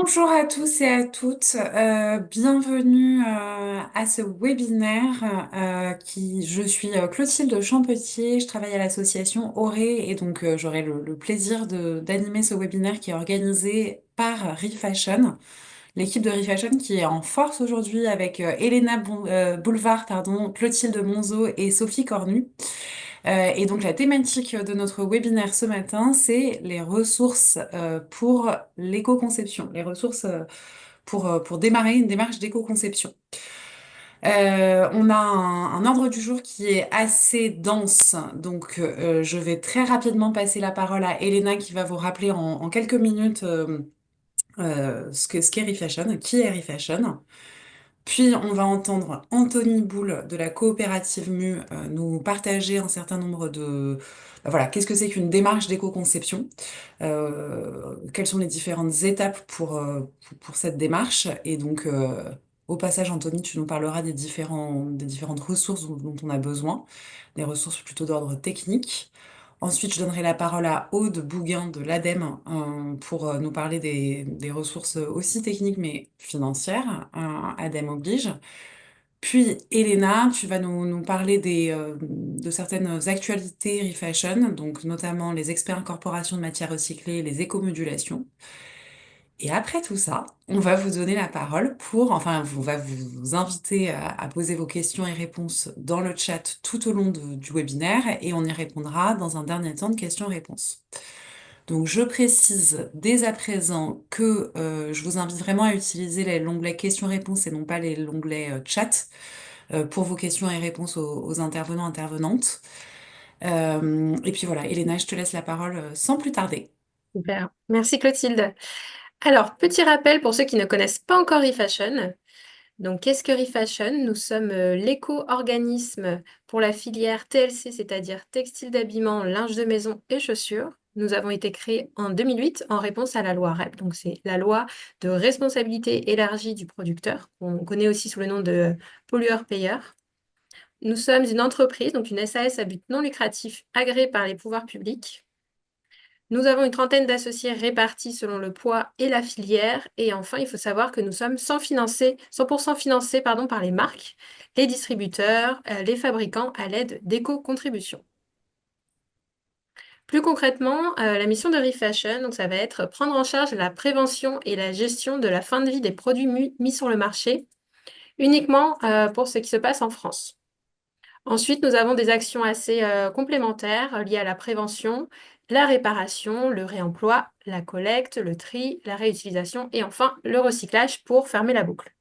Bonjour à tous et à toutes, bienvenue à ce webinaire je suis Clotilde Champetier, je travaille à l'association Auré et donc j'aurai le plaisir d'animer ce webinaire qui est organisé par Refashion, l'équipe de Refashion qui est en force aujourd'hui avec Elena Boulevard, pardon, Clotilde Monzo et Sophie Cornu. Et donc la thématique de notre webinaire ce matin, c'est les ressources pour l'éco-conception, les ressources pour démarrer une démarche d'éco-conception. On a un ordre du jour qui est assez dense, donc je vais très rapidement passer la parole à Elena qui va vous rappeler en quelques minutes ce qu'est Refashion, qui est Refashion. Puis on va entendre Anthony Boule de la coopérative MU nous partager un certain nombre voilà, qu'est-ce que c'est qu'une démarche d'éco-conception, quelles sont les différentes étapes pour cette démarche. Et donc, au passage, Anthony, tu nous parleras des différentes ressources dont on a besoin, des ressources plutôt d'ordre technique. Ensuite, je donnerai la parole à Aude Bouguin de l'ADEME pour nous parler des ressources aussi techniques mais financières. ADEME oblige. Puis, Elena, tu vas nous parler de certaines actualités Refashion, donc notamment les experts incorporation de matières recyclées, les écomodulations. Et après tout ça, on va vous donner la parole on va vous inviter à poser vos questions et réponses dans le chat tout au long du webinaire et on y répondra dans un dernier temps de questions-réponses. Donc, je précise dès à présent que je vous invite vraiment à utiliser l'onglet questions-réponses et non pas l'onglet chat pour vos questions et réponses aux intervenants, intervenantes. Et puis voilà, Elena, je te laisse la parole sans plus tarder. Super. Merci Clotilde. Alors, petit rappel pour ceux qui ne connaissent pas encore eFashion. Donc, qu'est-ce que eFashion? Nous sommes l'éco-organisme pour la filière TLC, c'est-à-dire textile d'habillement, linge de maison et chaussures. Nous avons été créés en 2008 en réponse à la loi REP. Donc, c'est la loi de responsabilité élargie du producteur, qu'on connaît aussi sous le nom de pollueur-payeur. Nous sommes une entreprise, donc une SAS à but non lucratif agréée par les pouvoirs publics. Nous avons une trentaine d'associés répartis selon le poids et la filière. Et enfin, il faut savoir que nous sommes 100% financés par les marques, les distributeurs, les fabricants à l'aide d'éco-contributions. Plus concrètement, la mission de Refashion, donc ça va être prendre en charge la prévention et la gestion de la fin de vie des produits mis sur le marché, uniquement pour ce qui se passe en France. Ensuite, nous avons des actions assez complémentaires liées à la prévention, la réparation, le réemploi, la collecte, le tri, la réutilisation et enfin le recyclage pour fermer la boucle.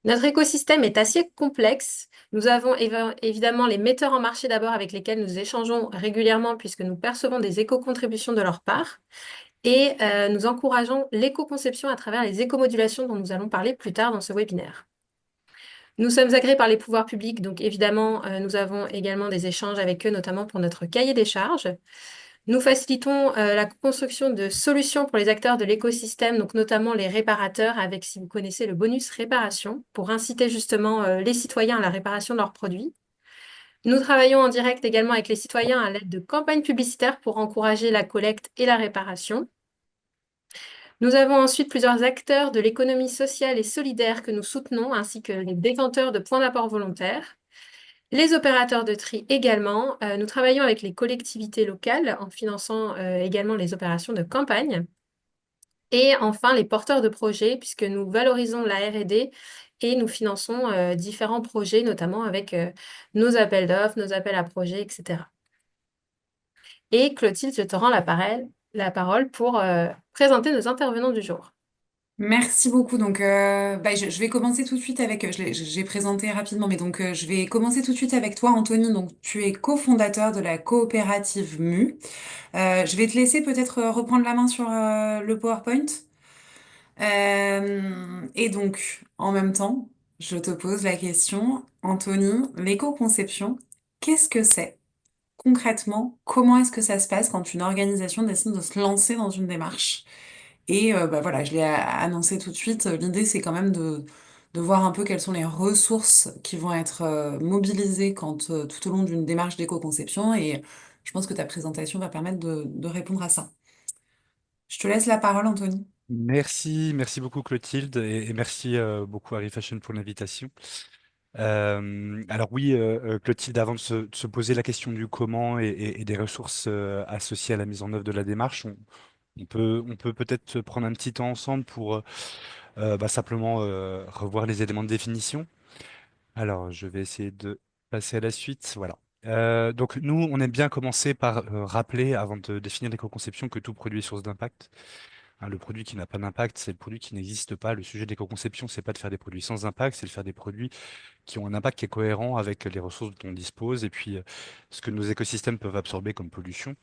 Notre écosystème est assez complexe. Nous avons évidemment les metteurs en marché d'abord avec lesquels nous échangeons régulièrement puisque nous percevons des éco-contributions de leur part et nous encourageons l'éco-conception à travers les éco-modulations dont nous allons parler plus tard dans ce webinaire. Nous sommes agréés par les pouvoirs publics, donc évidemment, nous avons également des échanges avec eux, notamment pour notre cahier des charges. Nous facilitons la construction de solutions pour les acteurs de l'écosystème, donc notamment les réparateurs, avec, si vous connaissez, le bonus réparation, pour inciter justement les citoyens à la réparation de leurs produits. Nous travaillons en direct également avec les citoyens à l'aide de campagnes publicitaires pour encourager la collecte et la réparation. Nous avons ensuite plusieurs acteurs de l'économie sociale et solidaire que nous soutenons, ainsi que les détenteurs de points d'apport volontaires. Les opérateurs de tri également. Nous travaillons avec les collectivités locales en finançant également les opérations de campagne. Et enfin, les porteurs de projets, puisque nous valorisons la R&D et nous finançons différents projets, notamment avec nos appels d'offres, nos appels à projets, etc. Et Clotilde, je te rends la parole pour présenter nos intervenants du jour. Merci beaucoup. Donc, je vais commencer tout de suite avec, j'ai présenté rapidement, mais donc je vais commencer tout de suite avec toi, Anthony. Donc, tu es cofondateur de la coopérative MU. Je vais te laisser peut-être reprendre la main sur le PowerPoint. Et donc, en même temps, je te pose la question, Anthony, l'éco-conception, qu'est-ce que c'est? Concrètement, comment est-ce que ça se passe quand une organisation décide de se lancer dans une démarche? Et voilà, je l'ai annoncé tout de suite, l'idée c'est quand même de voir un peu quelles sont les ressources qui vont être mobilisées tout au long d'une démarche d'éco-conception. Et je pense que ta présentation va permettre de répondre à ça. Je te laisse la parole, Anthony. Merci beaucoup Clotilde et merci beaucoup Harry Fashion pour l'invitation. Alors oui, Clotilde, avant de se poser la question du comment et des ressources associées à la mise en œuvre de la démarche, on peut peut-être prendre un petit temps ensemble pour simplement revoir les éléments de définition. Alors, je vais essayer de passer à la suite. Voilà. Donc nous, on aime bien commencer par rappeler, avant de définir l'éco-conception, que tout produit est source d'impact. Hein, le produit qui n'a pas d'impact, c'est le produit qui n'existe pas. Le sujet de l'éco-conception, c'est pas de faire des produits sans impact, c'est de faire des produits qui ont un impact qui est cohérent avec les ressources dont on dispose et puis ce que nos écosystèmes peuvent absorber comme pollution.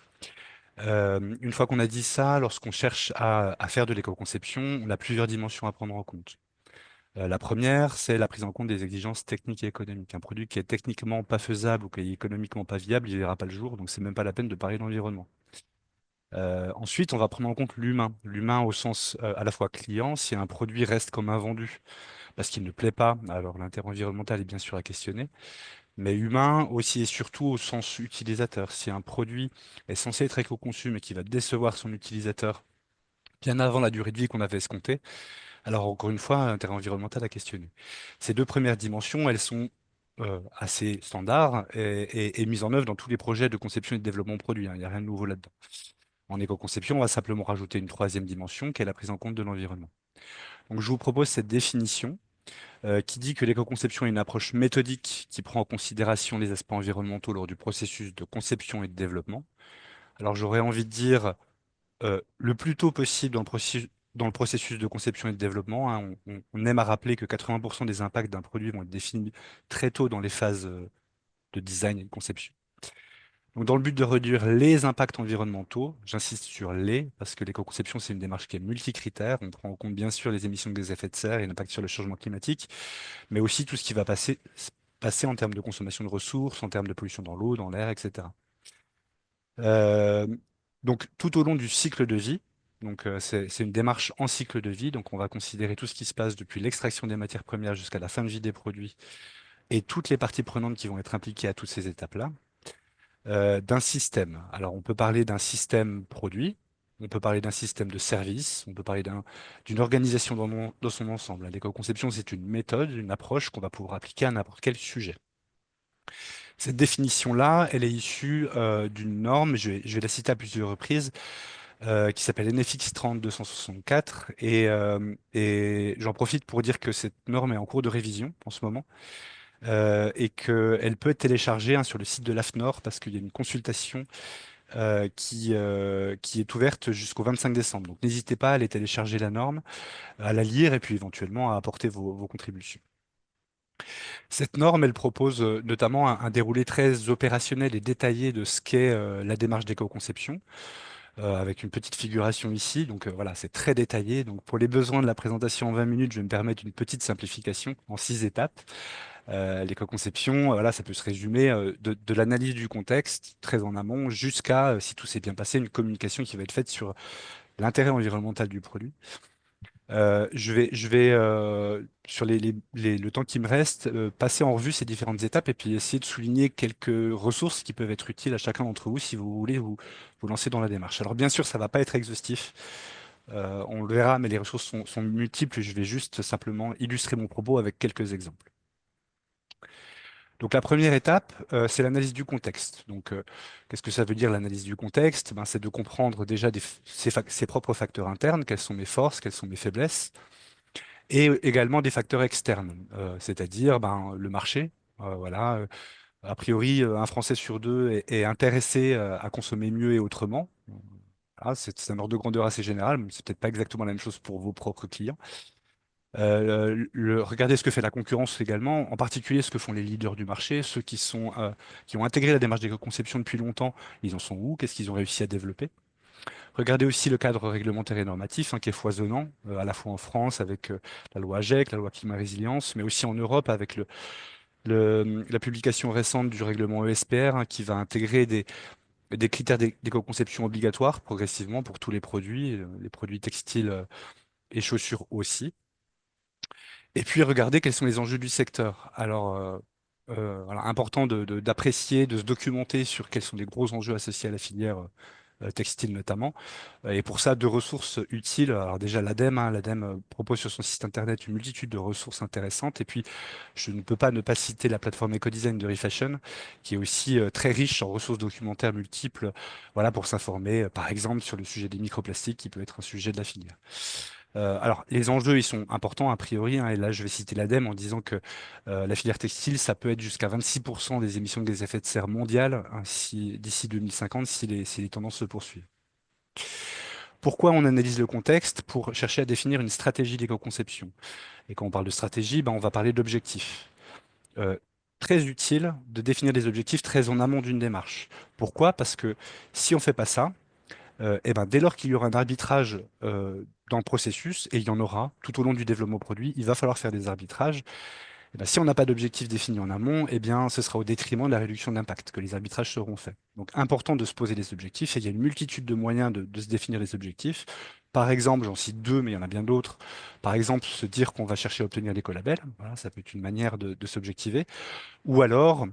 Une fois qu'on a dit ça, lorsqu'on cherche à faire de l'éco-conception, on a plusieurs dimensions à prendre en compte. La première, c'est la prise en compte des exigences techniques et économiques. Un produit qui est techniquement pas faisable ou qui est économiquement pas viable, il verra pas le jour, donc c'est même pas la peine de parler d'environnement. Ensuite, on va prendre en compte l'humain. L'humain au sens à la fois client, si un produit reste comme invendu parce qu'il ne plaît pas, alors l'intérêt environnemental est bien sûr à questionner, mais humain aussi et surtout au sens utilisateur. Si un produit est censé être éco-conçu mais qui va décevoir son utilisateur bien avant la durée de vie qu'on avait escomptée, alors encore une fois, l'intérêt environnemental à questionner. Ces deux premières dimensions, elles sont assez standards et mises en œuvre dans tous les projets de conception et de développement de produits, hein. Il n'y a rien de nouveau là-dedans. En éco-conception, on va simplement rajouter une troisième dimension qui est la prise en compte de l'environnement. Donc je vous propose cette définition qui dit que l'éco-conception est une approche méthodique qui prend en considération les aspects environnementaux lors du processus de conception et de développement. Alors j'aurais envie de dire le plus tôt possible dans le processus de conception et de développement, hein. On aime à rappeler que 80% des impacts d'un produit vont être définis très tôt dans les phases de design et de conception. Donc, dans le but de réduire les impacts environnementaux, j'insiste sur les, parce que l'éco-conception, c'est une démarche qui est multicritère. On prend en compte bien sûr les émissions de gaz à effet de serre et l'impact sur le changement climatique, mais aussi tout ce qui va passer en termes de consommation de ressources, en termes de pollution dans l'eau, dans l'air, etc. Euh, donc, tout au long du cycle de vie, c'est une démarche en cycle de vie, donc on va considérer tout ce qui se passe depuis l'extraction des matières premières jusqu'à la fin de vie des produits et toutes les parties prenantes qui vont être impliquées à toutes ces étapes-là, d'un système. Alors, on peut parler d'un système produit, on peut parler d'un système de service, on peut parler d'une organisation dans son ensemble. L'éco-conception, c'est une méthode, une approche qu'on va pouvoir appliquer à n'importe quel sujet. Cette définition-là, elle est issue d'une norme, je vais la citer à plusieurs reprises, qui s'appelle NFX 30264. Et j'en profite pour dire que cette norme est en cours de révision en ce moment et qu'elle peut être téléchargée, hein, sur le site de l'AFNOR parce qu'il y a une consultation qui est ouverte jusqu'au 25 décembre. Donc n'hésitez pas à aller télécharger la norme, à la lire et puis éventuellement à apporter vos contributions. Cette norme, elle propose notamment un déroulé très opérationnel et détaillé de ce qu'est la démarche d'éco-conception, avec une petite figuration ici. Donc voilà, c'est très détaillé. Donc pour les besoins de la présentation en 20 minutes, je vais me permettre une petite simplification en 6 étapes. L'éco-conception, voilà, ça peut se résumer de l'analyse du contexte, très en amont, jusqu'à, si tout s'est bien passé, une communication qui va être faite sur l'intérêt environnemental du produit. Je vais sur le temps qui me reste, passer en revue ces différentes étapes et puis essayer de souligner quelques ressources qui peuvent être utiles à chacun d'entre vous si vous voulez vous lancer dans la démarche. Alors bien sûr, ça va pas être exhaustif, on le verra, mais les ressources sont multiples. Je vais juste simplement illustrer mon propos avec quelques exemples. Donc la première étape, c'est l'analyse du contexte. Donc qu'est-ce que ça veut dire l'analyse du contexte? Ben, c'est de comprendre déjà ses propres facteurs internes, quelles sont mes forces, quelles sont mes faiblesses et également des facteurs externes, c'est-à-dire ben, le marché. Voilà, a priori, un Français sur deux est intéressé à consommer mieux et autrement. Voilà, c'est un ordre de grandeur assez général, mais c'est peut-être pas exactement la même chose pour vos propres clients. Regardez ce que fait la concurrence également, en particulier ce que font les leaders du marché, ceux qui ont intégré la démarche d'éco-conception depuis longtemps. Ils en sont où? Qu'est-ce qu'ils ont réussi à développer? Regardez aussi le cadre réglementaire et normatif, hein, qui est foisonnant, à la fois en France avec la loi AGEC, la loi Climat Résilience, mais aussi en Europe avec la publication récente du règlement ESPR, hein, qui va intégrer des critères d'éco-conception obligatoires progressivement pour tous les produits textiles et chaussures aussi. Et puis regardez quels sont les enjeux du secteur. Alors, voilà, important d'apprécier, de se documenter sur quels sont les gros enjeux associés à la filière textile notamment. Et pour ça, deux ressources utiles. Alors déjà l'ADEME propose sur son site internet une multitude de ressources intéressantes. Et puis, je ne peux pas ne pas citer la plateforme EcoDesign de Refashion, qui est aussi très riche en ressources documentaires multiples, voilà, pour s'informer, par exemple, sur le sujet des microplastiques, qui peut être un sujet de la filière. Alors, les enjeux, ils sont importants a priori, hein, et là, je vais citer l'ADEME en disant que la filière textile, ça peut être jusqu'à 26% des émissions de gaz à effet de serre mondiales, hein, d'ici 2050, si les tendances se poursuivent. Pourquoi on analyse le contexte? Pour chercher à définir une stratégie d'éco-conception. Et quand on parle de stratégie, ben, on va parler d'objectifs. Euh, Très utile de définir des objectifs très en amont d'une démarche. Pourquoi? Parce que si on ne fait pas ça, eh ben, dès lors qu'il y aura un arbitrage dans le processus, et il y en aura tout au long du développement produit, il va falloir faire des arbitrages. Eh ben, si on n'a pas d'objectif défini en amont, eh bien, ce sera au détriment de la réduction d'impact que les arbitrages seront faits. Donc, important de se poser des objectifs, et il y a une multitude de moyens de se définir les objectifs. Par exemple, j'en cite deux, mais il y en a bien d'autres. Par exemple, se dire qu'on va chercher à obtenir l'écolabel, voilà, ça peut être une manière de s'objectiver. Ou alors,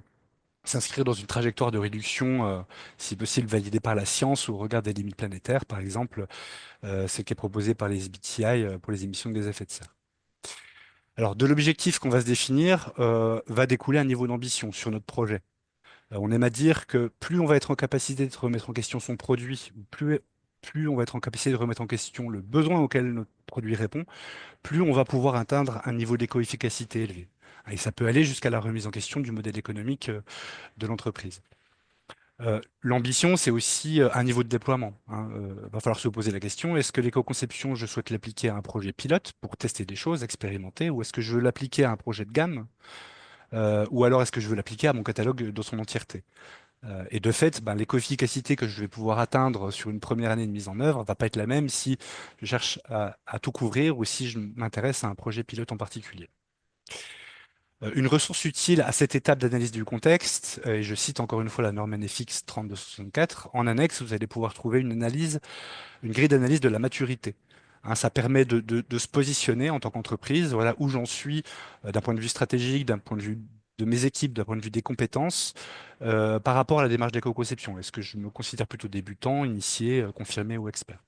s'inscrire dans une trajectoire de réduction, si possible validée par la science ou au regard des limites planétaires, par exemple, ce qui est proposé par les SBTI pour les émissions de gaz à effet de serre. Alors, de l'objectif qu'on va se définir, va découler un niveau d'ambition sur notre projet. On aime à dire que plus on va être en capacité de remettre en question son produit, ou plus on va être en capacité de remettre en question le besoin auquel notre produit répond, plus on va pouvoir atteindre un niveau d'éco-efficacité élevé. Et ça peut aller jusqu'à la remise en question du modèle économique de l'entreprise. L'ambition, c'est aussi un niveau de déploiement, hein. Va falloir se poser la question, est-ce que l'éco-conception, je souhaite l'appliquer à un projet pilote pour tester des choses, expérimenter, ou est-ce que je veux l'appliquer à un projet de gamme, ou alors est-ce que je veux l'appliquer à mon catalogue dans son entièreté? Et de fait, ben, l'éco-efficacité que je vais pouvoir atteindre sur une première année de mise en œuvre va pas être la même si je cherche à tout couvrir ou si je m'intéresse à un projet pilote en particulier. Une ressource utile à cette étape d'analyse du contexte, et je cite encore une fois la norme NFX 3264, en annexe, vous allez pouvoir trouver une grille d'analyse de la maturité. Hein, ça permet de se positionner en tant qu'entreprise, voilà où j'en suis d'un point de vue stratégique, d'un point de vue de mes équipes, d'un point de vue des compétences, par rapport à la démarche d'éco-conception. Est-ce que je me considère plutôt débutant, initié, confirmé ou expert?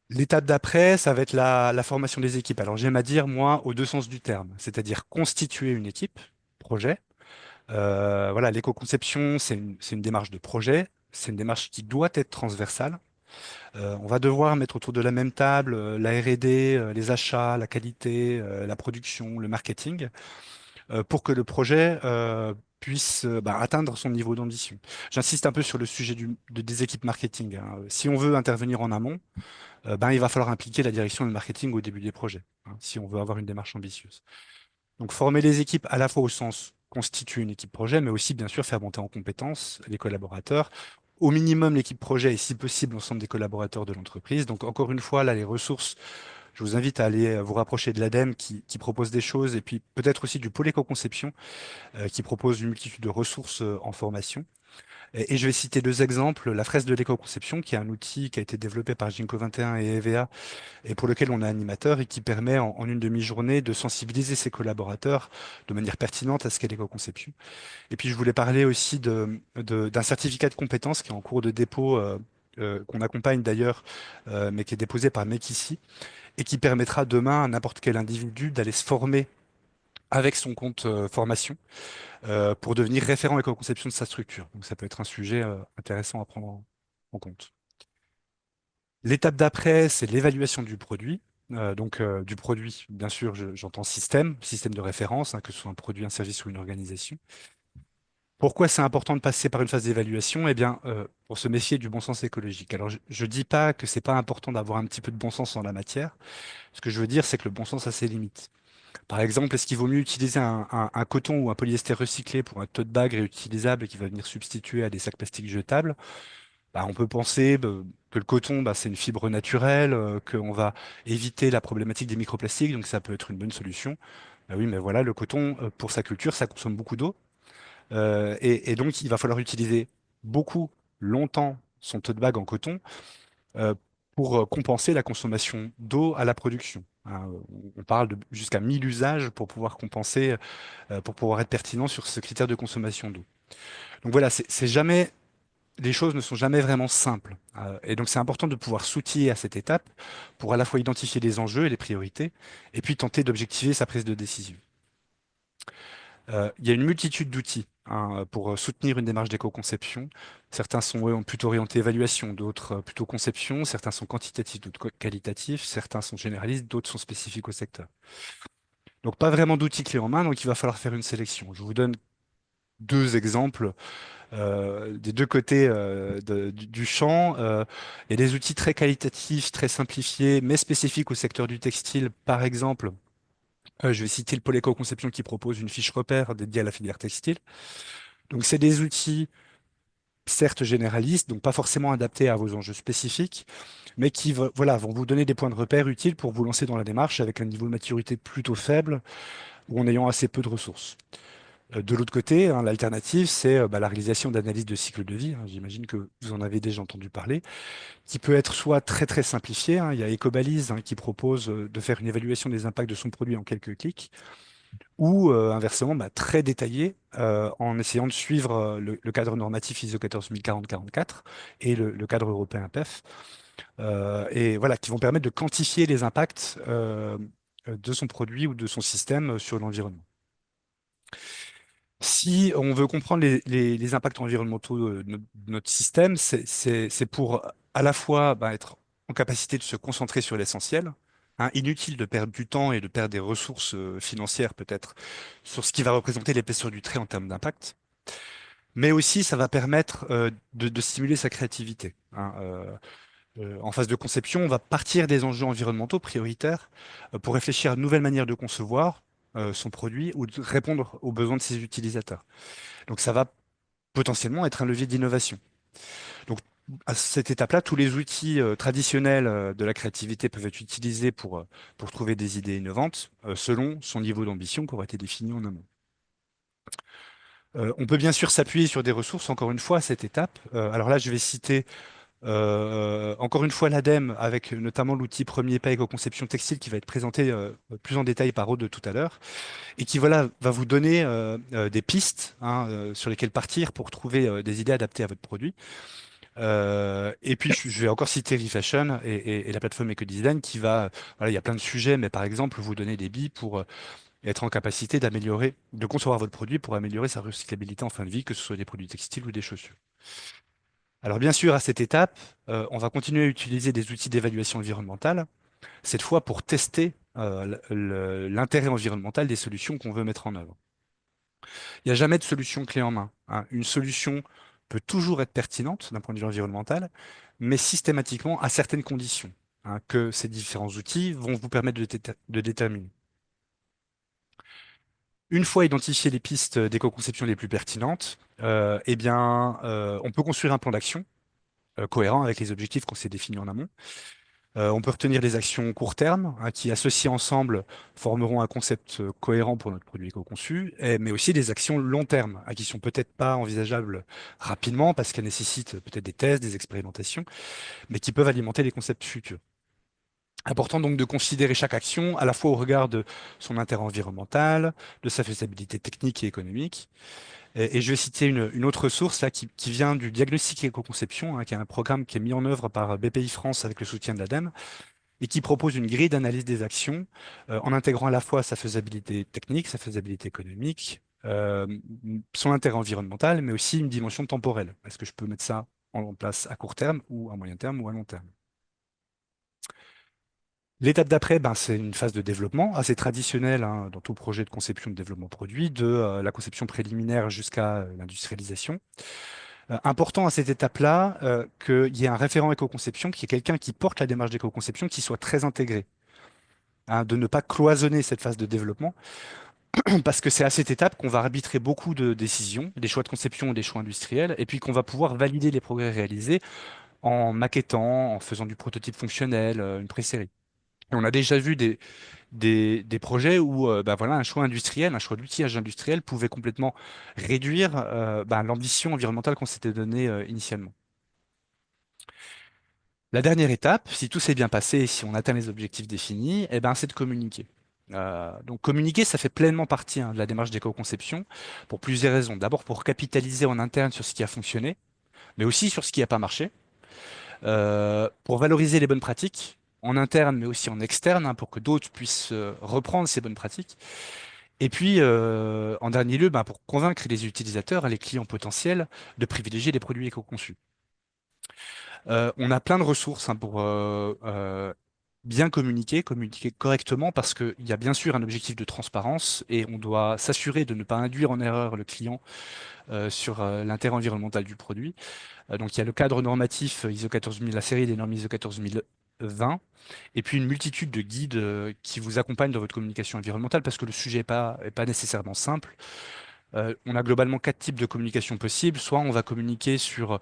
L'étape d'après, ça va être la formation des équipes. Alors j'aime à dire, moi, aux deux sens du terme, c'est-à-dire constituer une équipe, projet. Voilà, l'éco-conception, c'est une démarche de projet, c'est une démarche qui doit être transversale. On va devoir mettre autour de la même table la R&D, les achats, la qualité, la production, le marketing, pour que le projet puisse bah, atteindre son niveau d'ambition. J'insiste un peu sur le sujet des équipes marketing, hein. Si on veut intervenir en amont, ben, il va falloir impliquer la direction et le marketing au début des projets, hein, si on veut avoir une démarche ambitieuse. Donc former les équipes à la fois au sens constituer une équipe projet, mais aussi bien sûr faire monter en compétences les collaborateurs, au minimum l'équipe projet et si possible l'ensemble des collaborateurs de l'entreprise. Donc encore une fois, là, les ressources, je vous invite à aller vous rapprocher de l'ADEME qui propose des choses et puis peut-être aussi du pôle éco-conception qui propose une multitude de ressources en formation. Et je vais citer deux exemples. La fresque de l'éco-conception, qui est un outil qui a été développé par Ginkgo 21 et EVA et pour lequel on est animateur et qui permet en une demi-journée de sensibiliser ses collaborateurs de manière pertinente à ce qu'est l'éco-conception. Et puis je voulais parler aussi d'un certificat de compétence qui est en cours de dépôt, qu'on accompagne d'ailleurs, mais qui est déposé par Mekissi et qui permettra demain à n'importe quel individu d'aller se former avec son compte formation pour devenir référent éco-conception de sa structure. Donc ça peut être un sujet intéressant à prendre en compte. L'étape d'après, c'est l'évaluation du produit. Donc du produit, bien sûr, j'entends système de référence, hein, que ce soit un produit, un service ou une organisation. Pourquoi c'est important de passer par une phase d'évaluation? Eh bien, pour se méfier du bon sens écologique. Alors, je ne dis pas que c'est pas important d'avoir un petit peu de bon sens en la matière. Ce que je veux dire, c'est que le bon sens a ses limites. Par exemple, est-ce qu'il vaut mieux utiliser un coton ou un polyester recyclé pour un tote bag réutilisable qui va venir substituer à des sacs plastiques jetables? Bah, on peut penser que le coton, bah, c'est une fibre naturelle, qu'on va éviter la problématique des microplastiques, donc ça peut être une bonne solution. Bah oui, mais voilà, le coton, pour sa culture, ça consomme beaucoup d'eau. Et donc, il va falloir utiliser beaucoup, longtemps, son tote bag en coton euh, pour compenser la consommation d'eau à la production, hein. On parle de jusqu'à 1000 usages pour pouvoir compenser, pour pouvoir être pertinent sur ce critère de consommation d'eau. Donc voilà, c'est jamais les choses ne sont jamais vraiment simples. Et donc, c'est important de pouvoir s'outiller à cette étape pour à la fois identifier les enjeux et les priorités, et puis tenter d'objectiver sa prise de décision. Il y a une multitude d'outils pour soutenir une démarche d'éco-conception. Certains sont plutôt orientés évaluation, d'autres plutôt conception, certains sont quantitatifs, d'autres qualitatifs, certains sont généralistes, d'autres sont spécifiques au secteur. Donc pas vraiment d'outils clés en main, donc il va falloir faire une sélection. Je vous donne deux exemples des deux côtés du champ. Il y a des outils très qualitatifs, très simplifiés, mais spécifiques au secteur du textile. Par exemple, je vais citer le Pôle Éco-Conception qui propose une fiche repère dédiée à la filière textile. Donc c'est des outils certes généralistes, donc pas forcément adaptés à vos enjeux spécifiques, mais qui voilà, vont vous donner des points de repère utiles pour vous lancer dans la démarche avec un niveau de maturité plutôt faible ou en ayant assez peu de ressources. De l'autre côté, l'alternative, c'est la réalisation d'analyses de cycle de vie. J'imagine que vous en avez déjà entendu parler, qui peut être soit très très simplifiée. Il y a Ecobalise qui propose de faire une évaluation des impacts de son produit en quelques clics, ou inversement très détaillée en essayant de suivre le cadre normatif ISO 14040-44 et le cadre européen PEF, et voilà, qui vont permettre de quantifier les impacts de son produit ou de son système sur l'environnement. Si on veut comprendre les impacts environnementaux de notre système, c'est pour à la fois être en capacité de se concentrer sur l'essentiel, inutile de perdre du temps et de perdre des ressources financières peut-être sur ce qui va représenter l'épaisseur du trait en termes d'impact, mais aussi ça va permettre de stimuler sa créativité. En phase de conception, on va partir des enjeux environnementaux prioritaires pour réfléchir à de nouvelles manières de concevoir son produit ou de répondre aux besoins de ses utilisateurs. Donc ça va potentiellement être un levier d'innovation. Donc à cette étape-là, tous les outils traditionnels de la créativité peuvent être utilisés pour trouver des idées innovantes selon son niveau d'ambition qui aura été défini en amont. On peut bien sûr s'appuyer sur des ressources, encore une fois, à cette étape. Alors là, je vais citer encore une fois l'ADEME, avec notamment l'outil Premier Pas Éco-Conception Textile qui va être présenté plus en détail par Aude tout à l'heure, et qui voilà, va vous donner des pistes sur lesquelles partir pour trouver des idées adaptées à votre produit. Et puis je vais encore citer Refashion et la plateforme EcoDesign qui va, voilà, il y a plein de sujets, mais par exemple vous donner des billes pour être en capacité d'améliorer, de concevoir votre produit pour améliorer sa recyclabilité en fin de vie, que ce soit des produits textiles ou des chaussures. Alors bien sûr, à cette étape, on va continuer à utiliser des outils d'évaluation environnementale, cette fois pour tester l'intérêt environnemental des solutions qu'on veut mettre en œuvre. Il n'y a jamais de solution clé en main. Une solution peut toujours être pertinente d'un point de vue environnemental, mais systématiquement à certaines conditions que ces différents outils vont vous permettre de déterminer. Une fois identifiées les pistes d'éco-conception les plus pertinentes, on peut construire un plan d'action cohérent avec les objectifs qu'on s'est définis en amont. On peut retenir des actions court terme qui, associées ensemble, formeront un concept cohérent pour notre produit éco-conçu, mais aussi des actions long terme qui sont peut-être pas envisageables rapidement parce qu'elles nécessitent peut-être des tests, des expérimentations, mais qui peuvent alimenter les concepts futurs. Important donc de considérer chaque action à la fois au regard de son intérêt environnemental, de sa faisabilité technique et économique. Et je vais citer une autre source là, qui vient du diagnostic éco-conception, qui est un programme qui est mis en œuvre par BPI France avec le soutien de l'ADEME et qui propose une grille d'analyse des actions en intégrant à la fois sa faisabilité technique, sa faisabilité économique, son intérêt environnemental, mais aussi une dimension temporelle. Est-ce que je peux mettre ça en place à court terme ou à moyen terme ou à long terme? L'étape d'après, c'est une phase de développement assez traditionnelle dans tout projet de conception de développement produit, de la conception préliminaire jusqu'à l'industrialisation. Important à cette étape-là qu'il y ait un référent éco-conception, qui est quelqu'un qui porte la démarche d'éco-conception, qui soit très intégré, de ne pas cloisonner cette phase de développement, parce que c'est à cette étape qu'on va arbitrer beaucoup de décisions, des choix de conception ou des choix industriels, et puis qu'on va pouvoir valider les progrès réalisés en maquettant, en faisant du prototype fonctionnel, une pré-série. Et on a déjà vu des projets où voilà, un choix industriel, un choix d'outillage industriel pouvait complètement réduire l'ambition environnementale qu'on s'était donnée initialement. La dernière étape, si tout s'est bien passé, si on atteint les objectifs définis, c'est de communiquer. Donc communiquer, ça fait pleinement partie, de la démarche d'éco-conception pour plusieurs raisons. D'abord pour capitaliser en interne sur ce qui a fonctionné, mais aussi sur ce qui n'a pas marché, pour valoriser les bonnes pratiques en interne, mais aussi en externe, hein, pour que d'autres puissent reprendre ces bonnes pratiques. Et puis, en dernier lieu, ben, pour convaincre les utilisateurs, les clients potentiels, de privilégier les produits éco-conçus. On a plein de ressources, hein, pour bien communiquer correctement, parce qu'il y a bien sûr un objectif de transparence et on doit s'assurer de ne pas induire en erreur le client sur l'intérêt environnemental du produit. Donc il y a le cadre normatif ISO 14000, la série des normes ISO 14020, et puis une multitude de guides qui vous accompagnent dans votre communication environnementale, parce que le sujet n'est pas nécessairement simple. On a globalement quatre types de communication possibles. Soit on va communiquer sur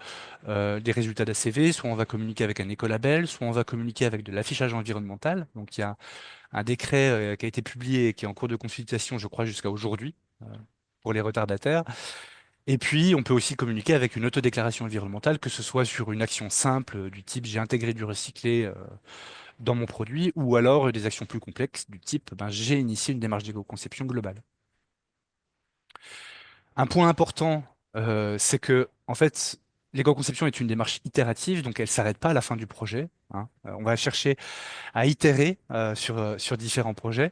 des résultats d'ACV, soit on va communiquer avec un écolabel, soit on va communiquer avec de l'affichage environnemental. Donc il y a un décret qui a été publié et qui est en cours de consultation, je crois, jusqu'à aujourd'hui, pour les retardataires. Et puis on peut aussi communiquer avec une autodéclaration environnementale, que ce soit sur une action simple du type j'ai intégré du recyclé dans mon produit, ou alors des actions plus complexes du type ben, j'ai initié une démarche d'éco-conception globale. Un point important, c'est que, en fait, l'éco-conception est une démarche itérative, donc elle ne s'arrête pas à la fin du projet, hein. On va chercher à itérer sur différents projets.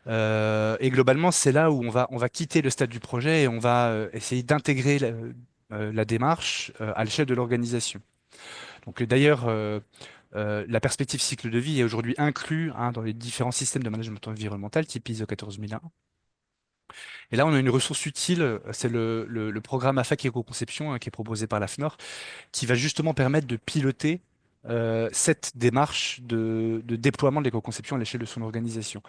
Et globalement, c'est là où on va quitter le stade du projet et on va essayer d'intégrer la démarche à l'échelle de l'organisation. Donc d'ailleurs, la perspective cycle de vie est aujourd'hui inclue, hein, dans les différents systèmes de management environnemental type ISO 14001. Et là, on a une ressource utile, c'est le programme AFAC Éco-Conception, hein, qui est proposé par la FNOR, qui va justement permettre de piloter cette démarche de déploiement de l'éco-conception à l'échelle de son organisation,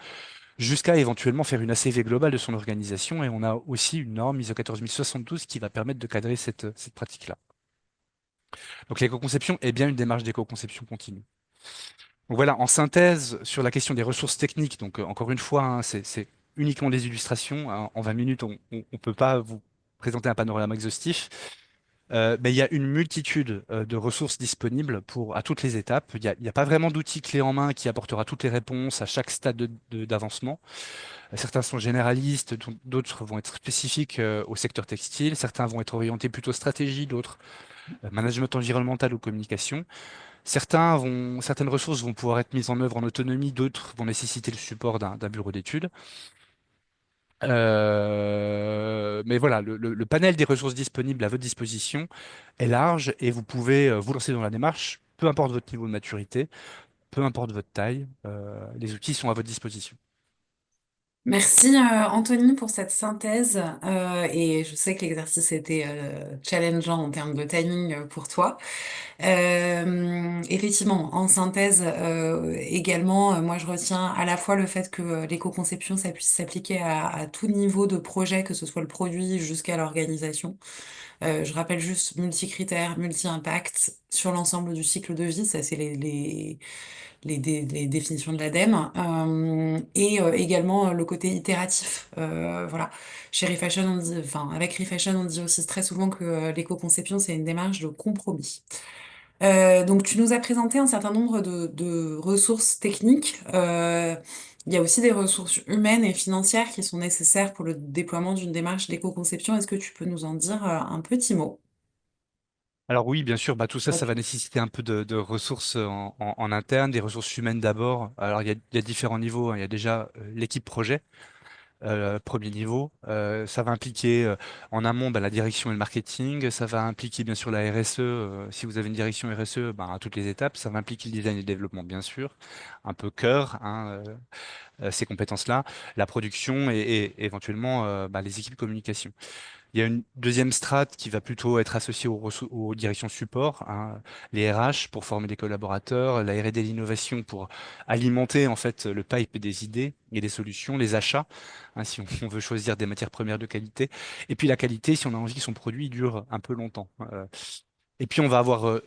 jusqu'à éventuellement faire une ACV globale de son organisation. Et on a aussi une norme ISO 14072 qui va permettre de cadrer cette pratique-là. Donc l'éco-conception est bien une démarche d'éco-conception continue. Donc voilà, en synthèse, sur la question des ressources techniques, donc encore une fois, hein, c'est uniquement des illustrations, hein. En 20 minutes, on ne peut pas vous présenter un panorama exhaustif. Mais il y a une multitude de ressources disponibles à toutes les étapes. Il y a pas vraiment d'outil clé en main qui apportera toutes les réponses à chaque stade d'avancement. Certains sont généralistes, d'autres vont être spécifiques au secteur textile, certains vont être orientés plutôt stratégie, d'autres management environnemental ou communication. Certaines ressources vont pouvoir être mises en œuvre en autonomie, d'autres vont nécessiter le support d'un bureau d'études. Mais voilà, le panel des ressources disponibles à votre disposition est large et vous pouvez vous lancer dans la démarche, peu importe votre niveau de maturité, peu importe votre taille, les outils sont à votre disposition. Merci Anthony pour cette synthèse et je sais que l'exercice était challengeant en termes de timing pour toi. Effectivement, en synthèse également, moi je retiens à la fois le fait que l'éco-conception ça puisse s'appliquer à tout niveau de projet, que ce soit le produit jusqu'à l'organisation. Je rappelle juste multi-critères, multi-impact sur l'ensemble du cycle de vie, ça c'est les définitions de l'ADEME, et également le côté itératif. Voilà. Chez Refashion, on dit, enfin, avec Refashion, on dit aussi très souvent que l'éco-conception, c'est une démarche de compromis. Donc, tu nous as présenté un certain nombre de ressources techniques. Il y a aussi des ressources humaines et financières qui sont nécessaires pour le déploiement d'une démarche d'éco-conception. Est-ce que tu peux nous en dire un petit mot? Alors oui, bien sûr, bah, tout ça, ça va nécessiter un peu de ressources en interne, des ressources humaines d'abord. Alors il y a différents niveaux, hein. Il y a déjà l'équipe projet. Premier niveau. Ça va impliquer en amont bah, la direction et le marketing. Ça va impliquer bien sûr la RSE. Si vous avez une direction RSE, bah, à toutes les étapes. Ça va impliquer le design et le développement, bien sûr. Un peu cœur, hein, ces compétences-là. La production et éventuellement bah, les équipes communication. Il y a une deuxième strate qui va plutôt être associée aux directions support, hein, les RH pour former des collaborateurs, la R&D et l'innovation pour alimenter en fait le pipe des idées et des solutions, les achats, hein, si on veut choisir des matières premières de qualité, et puis la qualité si on a envie que son produit dure un peu longtemps. Et puis on va avoir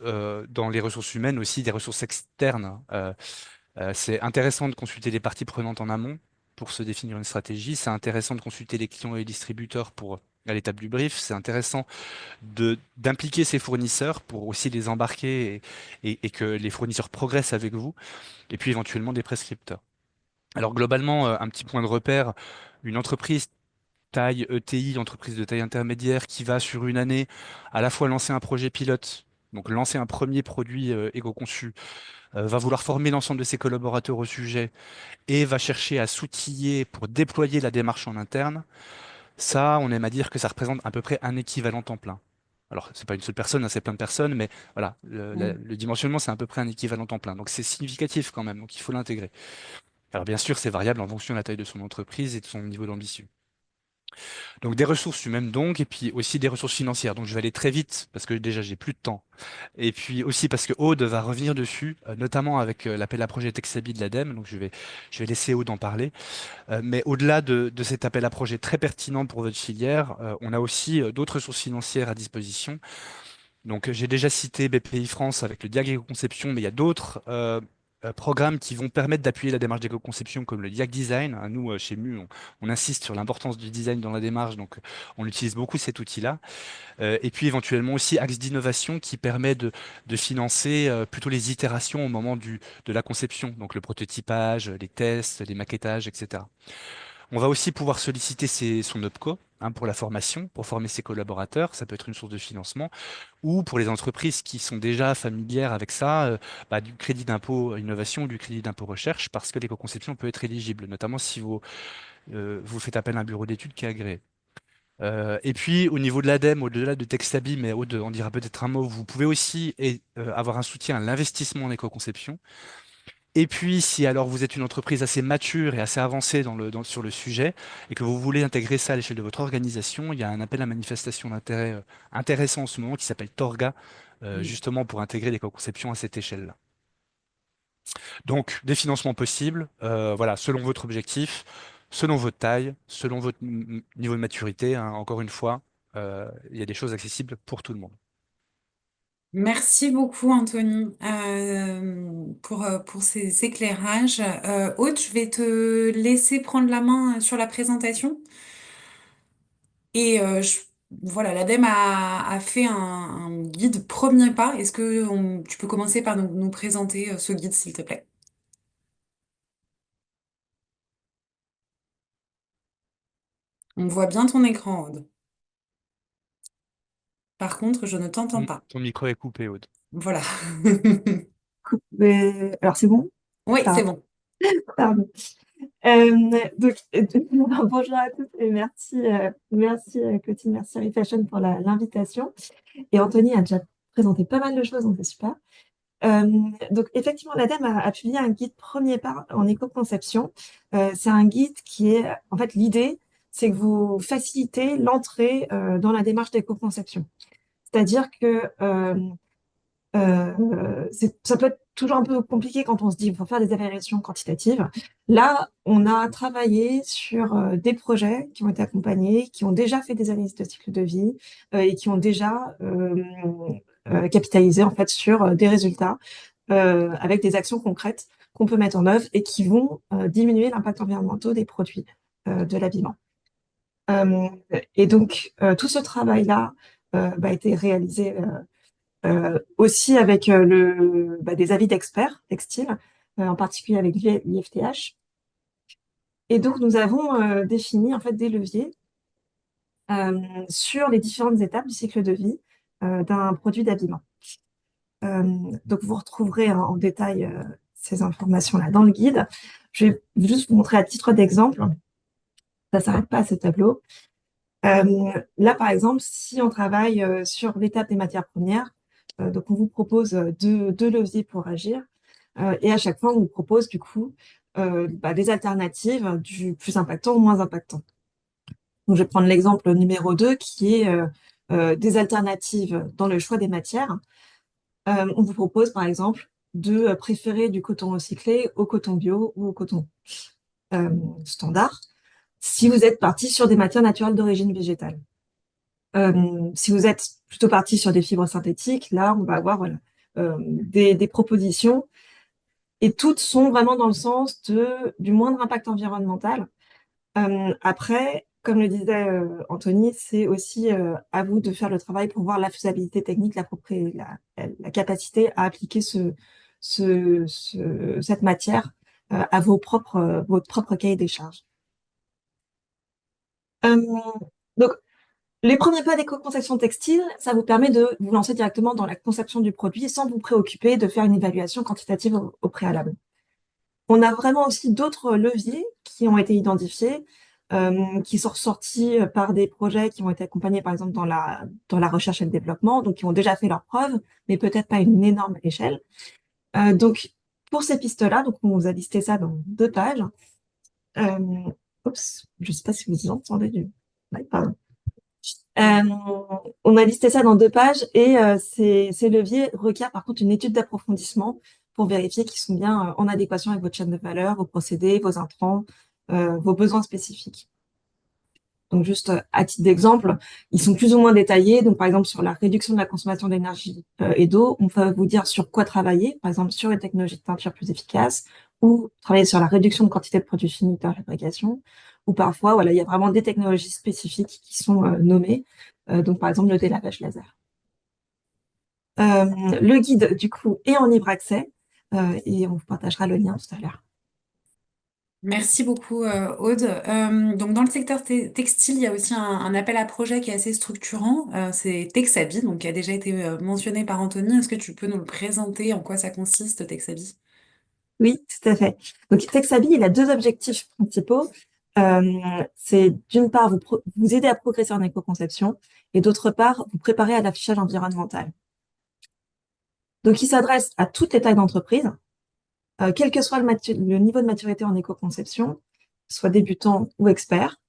dans les ressources humaines aussi des ressources externes. C'est intéressant de consulter les parties prenantes en amont pour se définir une stratégie. C'est intéressant de consulter les clients et les distributeurs pour à l'étape du brief. C'est intéressant d'impliquer ses fournisseurs pour aussi les embarquer et que les fournisseurs progressent avec vous. Et puis éventuellement des prescripteurs. Alors globalement, un petit point de repère, une entreprise taille ETI, entreprise de taille intermédiaire, qui va sur une année à la fois lancer un projet pilote, donc lancer un premier produit éco-conçu, va vouloir former l'ensemble de ses collaborateurs au sujet et va chercher à s'outiller pour déployer la démarche en interne, ça, on aime à dire que ça représente à peu près un équivalent temps plein. Alors, c'est pas une seule personne, hein, c'est plein de personnes, mais voilà, Mm. le dimensionnement, c'est à peu près un équivalent temps plein. Donc, c'est significatif quand même, donc il faut l'intégrer. Alors, bien sûr, c'est variable en fonction de la taille de son entreprise et de son niveau d'ambition. Donc, des ressources humaines, donc, et puis aussi des ressources financières. Donc, je vais aller très vite parce que déjà, j'ai plus de temps. Et puis aussi parce que Aude va revenir dessus, notamment avec l'appel à projet Texabi de l'ADEME. Donc, je vais laisser Aude en parler. Mais au-delà de cet appel à projet très pertinent pour votre filière, on a aussi d'autres ressources financières à disposition. Donc, j'ai déjà cité BPI France avec le Diag Éco-Conception, mais il y a d'autres programmes qui vont permettre d'appuyer la démarche d'éco-conception, comme le Diag Design. Hein, nous, chez MU, on insiste sur l'importance du design dans la démarche, donc on utilise beaucoup cet outil-là. Et puis éventuellement aussi Axe d'innovation qui permet de financer plutôt les itérations au moment de la conception, donc le prototypage, les tests, les maquettages, etc. On va aussi pouvoir solliciter son OPCO, hein, pour la formation, pour former ses collaborateurs. Ça peut être une source de financement. Ou pour les entreprises qui sont déjà familières avec ça, du crédit d'impôt innovation ou du crédit d'impôt recherche, parce que l'éco-conception peut être éligible, notamment si vous faites appel à un bureau d'études qui est agréé. Et puis au niveau de l'ADEME, au-delà de Textabi, mais on dira peut-être un mot, vous pouvez aussi avoir un soutien à l'investissement en éco-conception. Et puis, si alors vous êtes une entreprise assez mature et assez avancée sur le sujet et que vous voulez intégrer ça à l'échelle de votre organisation, il y a un appel à manifestation d'intérêt intéressant en ce moment qui s'appelle Torga, Mm. justement pour intégrer l'éco-conception à cette échelle-là. Donc, des financements possibles, voilà, selon votre objectif, selon votre taille, selon votre niveau de maturité, hein, encore une fois, il y a des choses accessibles pour tout le monde. Merci beaucoup, Anthony, pour ces éclairages. Aude, je vais te laisser prendre la main sur la présentation. Et voilà, l'ADEME a fait un guide premier pas. Est-ce que tu peux commencer par nous présenter ce guide, s'il te plaît? On voit bien ton écran, Aude. Par contre, je ne t'entends pas. Ton micro est coupé, Aude. Voilà. Alors c'est bon? Oui, c'est Pardon. bon. Pardon. Bonjour à tous et merci Clotilde, merci Refashion pour l'invitation. Et Anthony a déjà présenté pas mal de choses, donc c'est super. Euh, donc effectivement, l'ADEME a publié un guide premier pas en éco-conception. C'est un guide qui est, en fait, l'idée, c'est que vous facilitez l'entrée dans la démarche d'éco-conception. C'est-à-dire que ça peut être toujours un peu compliqué quand on se dit qu'il faut faire des évaluations quantitatives. Là, on a travaillé sur des projets qui ont été accompagnés, qui ont déjà fait des analyses de cycle de vie et qui ont déjà capitalisé en fait sur des résultats avec des actions concrètes qu'on peut mettre en œuvre et qui vont diminuer l'impact environnemental des produits de l'habillement. Euh, et donc, tout ce travail-là a été réalisé aussi avec des avis d'experts textiles, en particulier avec l'IFTH. Et donc, nous avons défini en fait des leviers sur les différentes étapes du cycle de vie d'un produit d'habillement. Euh, donc, vous retrouverez en détail ces informations-là dans le guide. Je vais juste vous montrer à titre d'exemple. Ça ne s'arrête pas à ce tableau. Là, par exemple, si on travaille sur l'étape des matières premières, donc on vous propose deux leviers pour agir. Et à chaque fois, on vous propose du coup des alternatives du plus impactant au moins impactant. Donc, je vais prendre l'exemple numéro 2 qui est des alternatives dans le choix des matières. On vous propose par exemple de préférer du coton recyclé au coton bio ou au coton standard si vous êtes parti sur des matières naturelles d'origine végétale. Si vous êtes plutôt parti sur des fibres synthétiques, là, on va avoir voilà, des propositions et toutes sont vraiment dans le sens du moindre impact environnemental. Après, comme le disait Anthony, c'est aussi à vous de faire le travail pour voir la faisabilité technique, la capacité à appliquer cette matière à votre propre cahier des charges. Euh, donc, les premiers pas d'éco-conception textile, ça vous permet de vous lancer directement dans la conception du produit sans vous préoccuper de faire une évaluation quantitative au préalable. On a vraiment aussi d'autres leviers qui ont été identifiés, qui sont ressortis par des projets qui ont été accompagnés, par exemple, dans la recherche et le développement, donc qui ont déjà fait leurs preuves, mais peut-être pas à une énorme échelle. Donc, pour ces pistes-là, donc on vous a listé ça dans 2 pages. Euh, Oups, je sais pas si vous entendez du... Ouais, pardon. Euh, on a listé ça dans 2 pages et ces leviers requièrent par contre une étude d'approfondissement pour vérifier qu'ils sont bien en adéquation avec votre chaîne de valeur, vos procédés, vos intrants, vos besoins spécifiques. Donc juste à titre d'exemple, ils sont plus ou moins détaillés. Donc par exemple sur la réduction de la consommation d'énergie et d'eau, on peut vous dire sur quoi travailler, par exemple sur une technologie de teinture plus efficace, ou travailler sur la réduction de quantité de produits finis de la fabrication, ou parfois voilà, il y a vraiment des technologies spécifiques qui sont nommées. Donc par exemple le délavage laser. Le guide du coup est en libre accès et on vous partagera le lien tout à l'heure. Merci beaucoup, Aude. Donc, dans le secteur textile, il y a aussi un appel à projet qui est assez structurant. C'est Texabi, donc qui a déjà été mentionné par Anthony. Est-ce que tu peux nous le présenter, en quoi ça consiste, Texabi? Oui, tout à fait. Donc, Texabi, il a 2 objectifs principaux. C'est d'une part vous aider à progresser en éco-conception et d'autre part vous préparer à l'affichage environnemental. Donc, il s'adresse à toutes les tailles d'entreprise, quel que soit le niveau de maturité en éco-conception, soit débutant ou expert.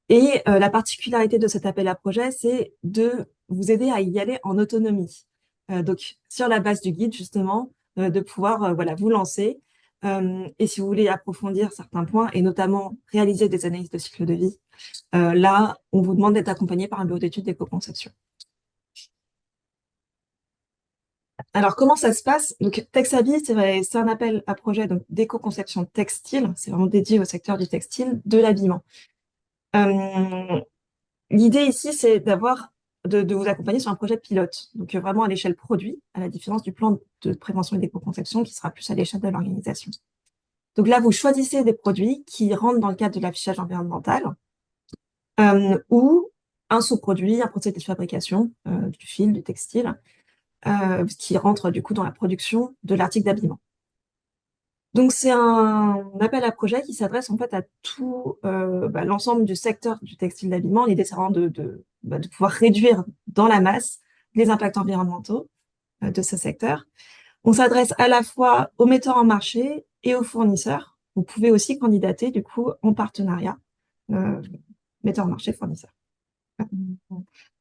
Et la particularité de cet appel à projet, c'est de vous aider à y aller en autonomie. Donc, sur la base du guide, justement, de pouvoir voilà, vous lancer. Et si vous voulez approfondir certains points, et notamment réaliser des analyses de cycle de vie, là, on vous demande d'être accompagné par un bureau d'études d'éco-conception. Alors, comment ça se passe? Donc, Texabi, c'est un appel à projet d'éco-conception textile. C'est vraiment dédié au secteur du textile, de l'habillement. L'idée ici, c'est de vous accompagner sur un projet pilote, donc vraiment à l'échelle produit, à la différence du plan de prévention et d'éco-conception qui sera plus à l'échelle de l'organisation. Donc là, vous choisissez des produits qui rentrent dans le cadre de l'affichage environnemental ou un sous-produit, un procédé de fabrication du fil, du textile, qui rentre du coup dans la production de l'article d'habillement. Donc, c'est un appel à projet qui s'adresse en fait à tout l'ensemble du secteur du textile d'habillement. L'idée, c'est vraiment de pouvoir réduire dans la masse les impacts environnementaux de ce secteur. On s'adresse à la fois aux metteurs en marché et aux fournisseurs. Vous pouvez aussi candidater du coup en partenariat, euh, metteurs en marché, fournisseurs.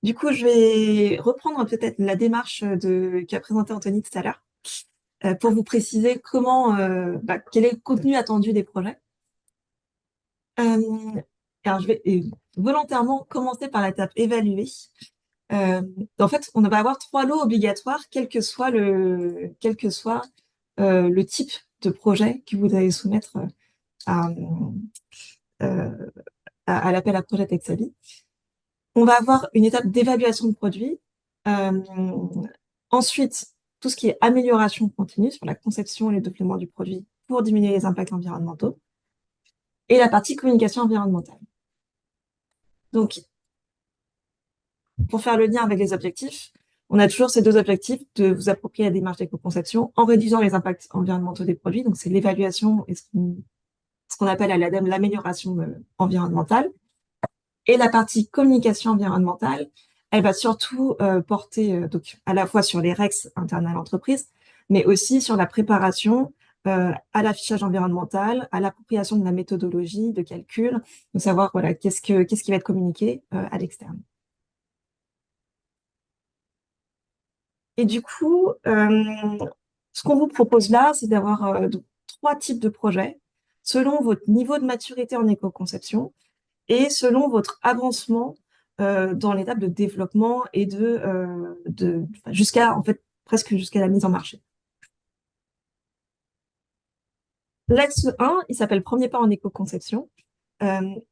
Du coup, je vais reprendre peut-être la démarche qu'a présentée Anthony tout à l'heure pour vous préciser quel est le contenu attendu des projets. Alors, je vais volontairement commencer par l'étape évaluer. En fait, on va avoir 3 lots obligatoires, quel que soit le type de projet que vous allez soumettre à, euh, à l'appel à projet Texabi. On va avoir une étape d'évaluation de produit. Ensuite, tout ce qui est amélioration continue sur la conception et le déploiement du produit pour diminuer les impacts environnementaux. Et la partie communication environnementale. Donc, pour faire le lien avec les objectifs, on a toujours ces 2 objectifs de vous approprier la démarche d'éco-conception en réduisant les impacts environnementaux des produits. Donc, c'est l'évaluation et ce qu'on appelle à l'ADEME l'amélioration environnementale. Et la partie communication environnementale, elle va surtout porter donc à la fois sur les REX internes à l'entreprise, mais aussi sur la préparation à l'affichage environnemental, à l'appropriation de la méthodologie de calcul, de savoir voilà qu'est-ce qui va être communiqué à l'externe. Et du coup, ce qu'on vous propose là, c'est d'avoir 3 types de projets selon votre niveau de maturité en éco-conception et selon votre avancement dans l'étape de développement et jusqu'à, en fait, presque jusqu'à la mise en marché. L'axe 1, il s'appelle Premier pas en éco-conception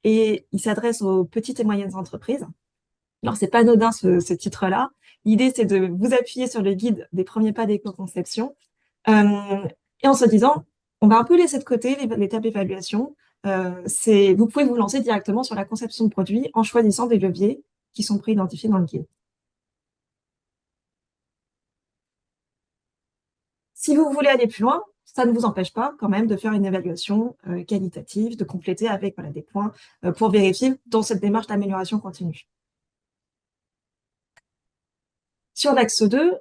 et il s'adresse aux petites et moyennes entreprises. Alors, c'est pas anodin ce titre-là. L'idée, c'est de vous appuyer sur le guide des premiers pas d'éco-conception et en se disant, on va un peu laisser de côté l'étape d'évaluation vous pouvez vous lancer directement sur la conception de produits en choisissant des leviers qui sont préidentifiés dans le guide. Si vous voulez aller plus loin, ça ne vous empêche pas quand même de faire une évaluation qualitative, de compléter avec des points pour vérifier dans cette démarche d'amélioration continue. Sur l'axe 2,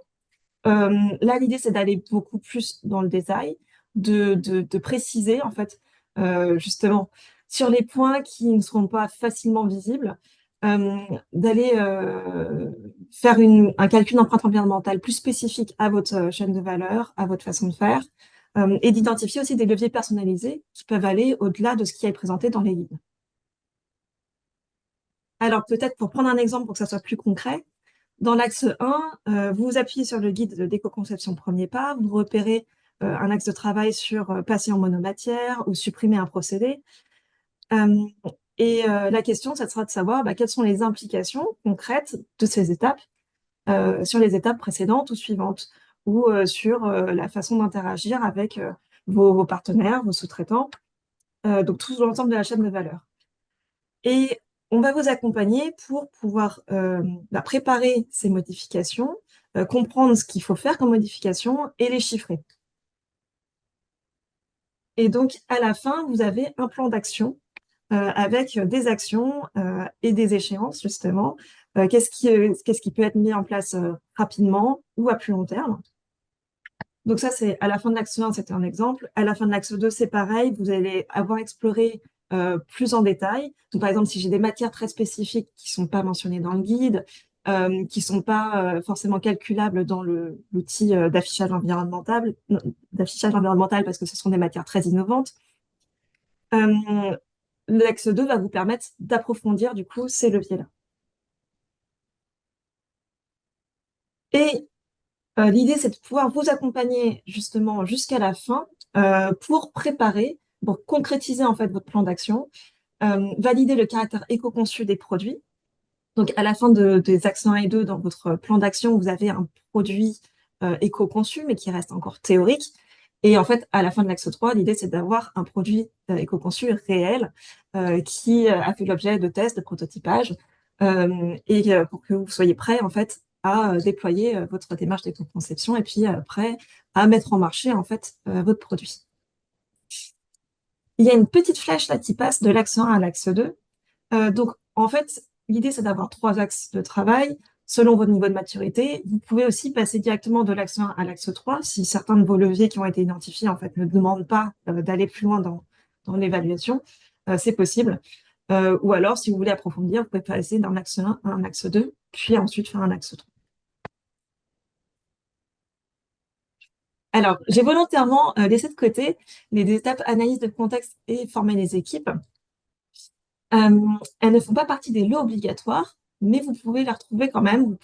là, l'idée, c'est d'aller beaucoup plus dans le détail, de préciser, en fait, justement, sur les points qui ne seront pas facilement visibles, d'aller faire un calcul d'empreinte environnementale plus spécifique à votre chaîne de valeur, à votre façon de faire, et d'identifier aussi des leviers personnalisés qui peuvent aller au-delà de ce qui est présenté dans les guides. Alors, peut-être pour prendre un exemple pour que ça soit plus concret, dans l'axe 1, vous vous appuyez sur le guide d'éco-conception premier pas, vous repérez un axe de travail sur passer en monomatière ou supprimer un procédé. La question, ça sera de savoir quelles sont les implications concrètes de ces étapes sur les étapes précédentes ou suivantes, ou sur la façon d'interagir avec vos partenaires, vos sous-traitants, donc tout l'ensemble de la chaîne de valeur. Et on va vous accompagner pour pouvoir préparer ces modifications, comprendre ce qu'il faut faire comme modification et les chiffrer. Et donc, à la fin, vous avez un plan d'action avec des actions et des échéances, justement. Qu'est-ce qui peut être mis en place rapidement ou à plus long terme. Donc ça, c'est à la fin de l'axe 1, c'était un exemple. À la fin de l'axe 2, c'est pareil. Vous allez avoir exploré plus en détail. Donc, par exemple, si j'ai des matières très spécifiques qui sont pas mentionnées dans le guide, qui sont pas forcément calculables dans l'outil d'affichage environnemental, parce que ce sont des matières très innovantes, l'axe 2 va vous permettre d'approfondir, du coup, ces leviers-là. Et l'idée, c'est de pouvoir vous accompagner, justement, jusqu'à la fin pour préparer, pour concrétiser, en fait, votre plan d'action, valider le caractère éco-conçu des produits. Donc, à la fin des axes 1 et 2, dans votre plan d'action, vous avez un produit éco-conçu, mais qui reste encore théorique. Et en fait, à la fin de l'axe 3, l'idée, c'est d'avoir un produit éco-conçu réel qui a fait l'objet de tests, de prototypage, pour que vous soyez prêt, en fait, à déployer votre démarche d'éco-conception et puis prêt à mettre en marché, en fait, votre produit. Il y a une petite flèche là qui passe de l'axe 1 à l'axe 2. Donc, en fait, l'idée, c'est d'avoir 3 axes de travail selon votre niveau de maturité. Vous pouvez aussi passer directement de l'axe 1 à l'axe 3 si certains de vos leviers qui ont été identifiés, en fait, ne demandent pas d'aller plus loin dans l'évaluation. C'est possible. Ou alors, si vous voulez approfondir, vous pouvez passer d'un axe 1 à un axe 2, puis ensuite faire un axe 3. Alors, j'ai volontairement laissé de côté les étapes analyse de contexte et former les équipes. Elles ne font pas partie des lots obligatoires, mais vous pouvez les retrouver quand même.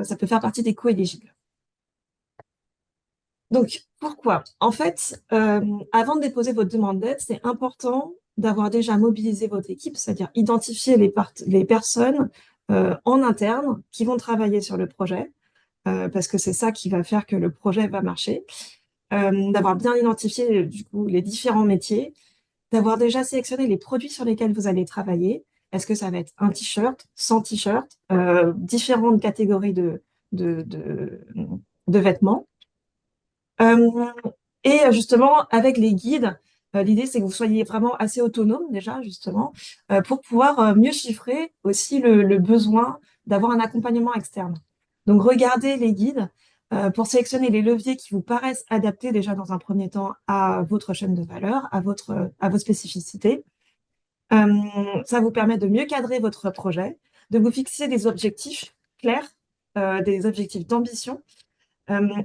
Ça peut faire partie des co-éligibles. Donc, pourquoi? En fait, avant de déposer votre demande d'aide, c'est important d'avoir déjà mobilisé votre équipe, c'est-à-dire identifier les personnes en interne qui vont travailler sur le projet, parce que c'est ça qui va faire que le projet va marcher. D'avoir bien identifié du coup les différents métiers, d'avoir déjà sélectionné les produits sur lesquels vous allez travailler. Est-ce que ça va être un t-shirt, sans t-shirt, différentes catégories de vêtements. Et justement, avec les guides, l'idée, c'est que vous soyez vraiment assez autonome déjà, justement, pour pouvoir mieux chiffrer aussi le besoin d'avoir un accompagnement externe. Donc, regardez les guides pour sélectionner les leviers qui vous paraissent adaptés déjà dans un premier temps à votre chaîne de valeur, à vos spécificités. Ça vous permet de mieux cadrer votre projet, de vous fixer des objectifs clairs, des objectifs d'ambition.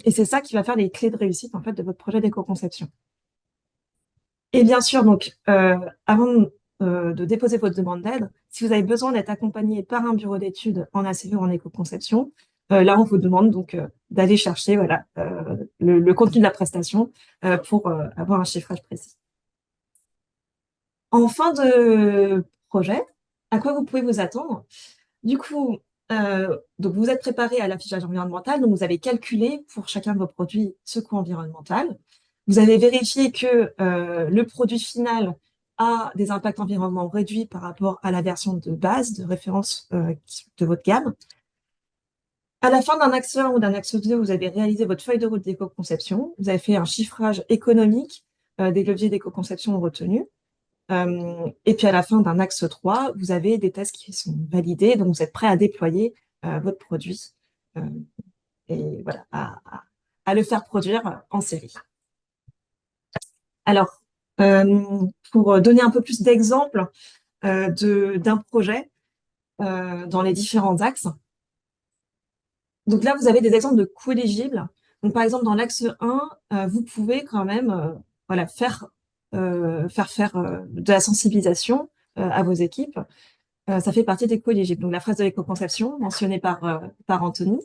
Et c'est ça qui va faire les clés de réussite en fait de votre projet d'éco-conception. Et bien sûr, donc, avant de déposer votre demande d'aide, si vous avez besoin d'être accompagné par un bureau d'études en ACV ou en éco-conception, là, on vous demande donc d'aller chercher le contenu de la prestation pour avoir un chiffrage précis. En fin de projet, à quoi vous pouvez vous attendre? Du coup, donc vous êtes préparé à l'affichage environnemental, donc vous avez calculé pour chacun de vos produits ce coût environnemental. Vous avez vérifié que le produit final a des impacts environnementaux réduits par rapport à la version de base, de référence de votre gamme. À la fin d'un axe 1 ou d'un axe 2, vous avez réalisé votre feuille de route d'éco-conception. Vous avez fait un chiffrage économique des leviers d'éco-conception retenus. Et puis à la fin d'un axe 3, vous avez des tests qui sont validés, donc vous êtes prêt à déployer votre produit euh, et voilà, à le faire produire en série. Alors, pour donner un peu plus d'exemples d'un projet dans les différents axes, donc là, vous avez des exemples de coûts éligibles. Donc, par exemple, dans l'axe 1, vous pouvez quand même voilà, faire de la sensibilisation à vos équipes. Ça fait partie des coûts éligibles. Donc, la phase de l'éco-conception mentionnée par Anthony.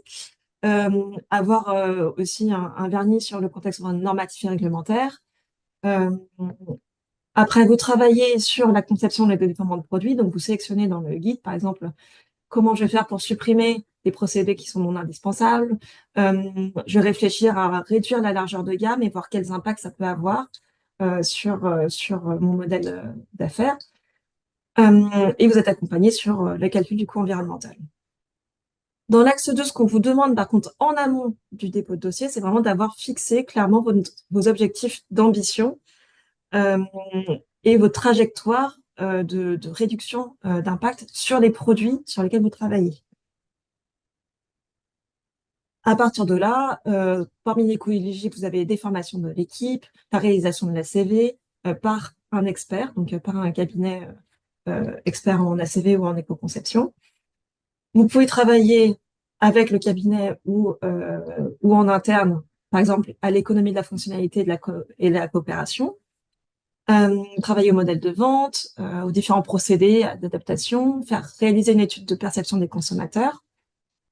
Avoir aussi un vernis sur le contexte normatif et réglementaire. Euh, Après, vous travaillez sur la conception et le déploiement de produits. Donc, vous sélectionnez dans le guide, par exemple, comment je vais faire pour supprimer des procédés qui sont non indispensables. Je vais réfléchir à réduire la largeur de gamme et voir quels impacts ça peut avoir sur mon modèle d'affaires. Et vous êtes accompagné sur le calcul du coût environnemental. Dans l'axe 2, ce qu'on vous demande par contre en amont du dépôt de dossier, c'est vraiment d'avoir fixé clairement vos objectifs d'ambition et vos trajectoires de réduction d'impact sur les produits sur lesquels vous travaillez. À partir de là, parmi les coûts éligibles, vous avez des formations de l'équipe, la réalisation de la CV par un expert, donc par un cabinet expert en ACV ou en éco-conception. Vous pouvez travailler avec le cabinet ou en interne, par exemple, à l'économie de la fonctionnalité et de la coopération. Travailler au modèle de vente, aux différents procédés d'adaptation, faire réaliser une étude de perception des consommateurs.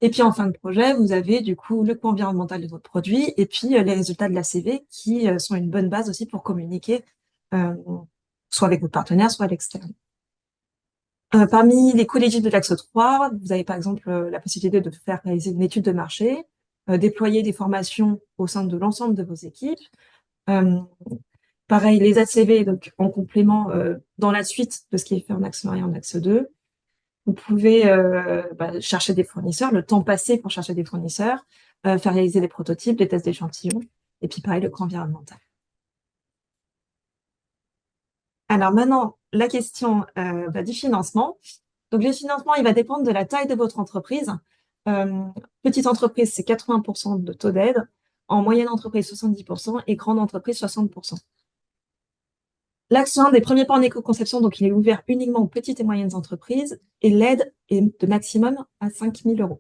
Et puis en fin de projet, vous avez du coup le coût environnemental de votre produit et puis les résultats de la CV qui sont une bonne base aussi pour communiquer, soit avec votre partenaire, soit à l'externe. Parmi les coûts éligibles de l'axe 3, vous avez par exemple la possibilité de faire réaliser une étude de marché, déployer des formations au sein de l'ensemble de vos équipes. Pareil, les ACV, donc en complément dans la suite de ce qui est fait en axe 1 et en axe 2. Vous pouvez chercher des fournisseurs, le temps passé pour chercher des fournisseurs, faire réaliser des prototypes, des tests d'échantillons, et puis pareil, le coût environnemental. Alors maintenant, la question du financement. Donc le financement, il va dépendre de la taille de votre entreprise. Petite entreprise, c'est 80% de taux d'aide. En moyenne entreprise, 70% et grande entreprise, 60%. L'axe 1 des premiers pas en éco-conception, donc il est ouvert uniquement aux petites et moyennes entreprises et l'aide est de maximum à 5 000 euros.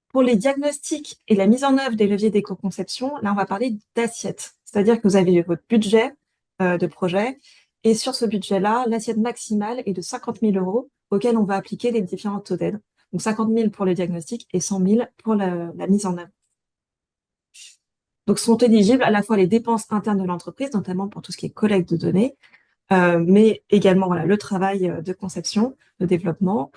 Pour les diagnostics et la mise en œuvre des leviers d'éco-conception, là, on va parler d'assiette. C'est-à-dire que vous avez votre budget de projet et sur ce budget-là, l'assiette maximale est de 50 000 euros auquel on va appliquer les différents taux d'aide. Donc 50 000 pour le diagnostic et 100 000 pour la mise en œuvre. Donc sont éligibles à la fois les dépenses internes de l'entreprise, notamment pour tout ce qui est collecte de données, mais également voilà, le travail de conception, de développement,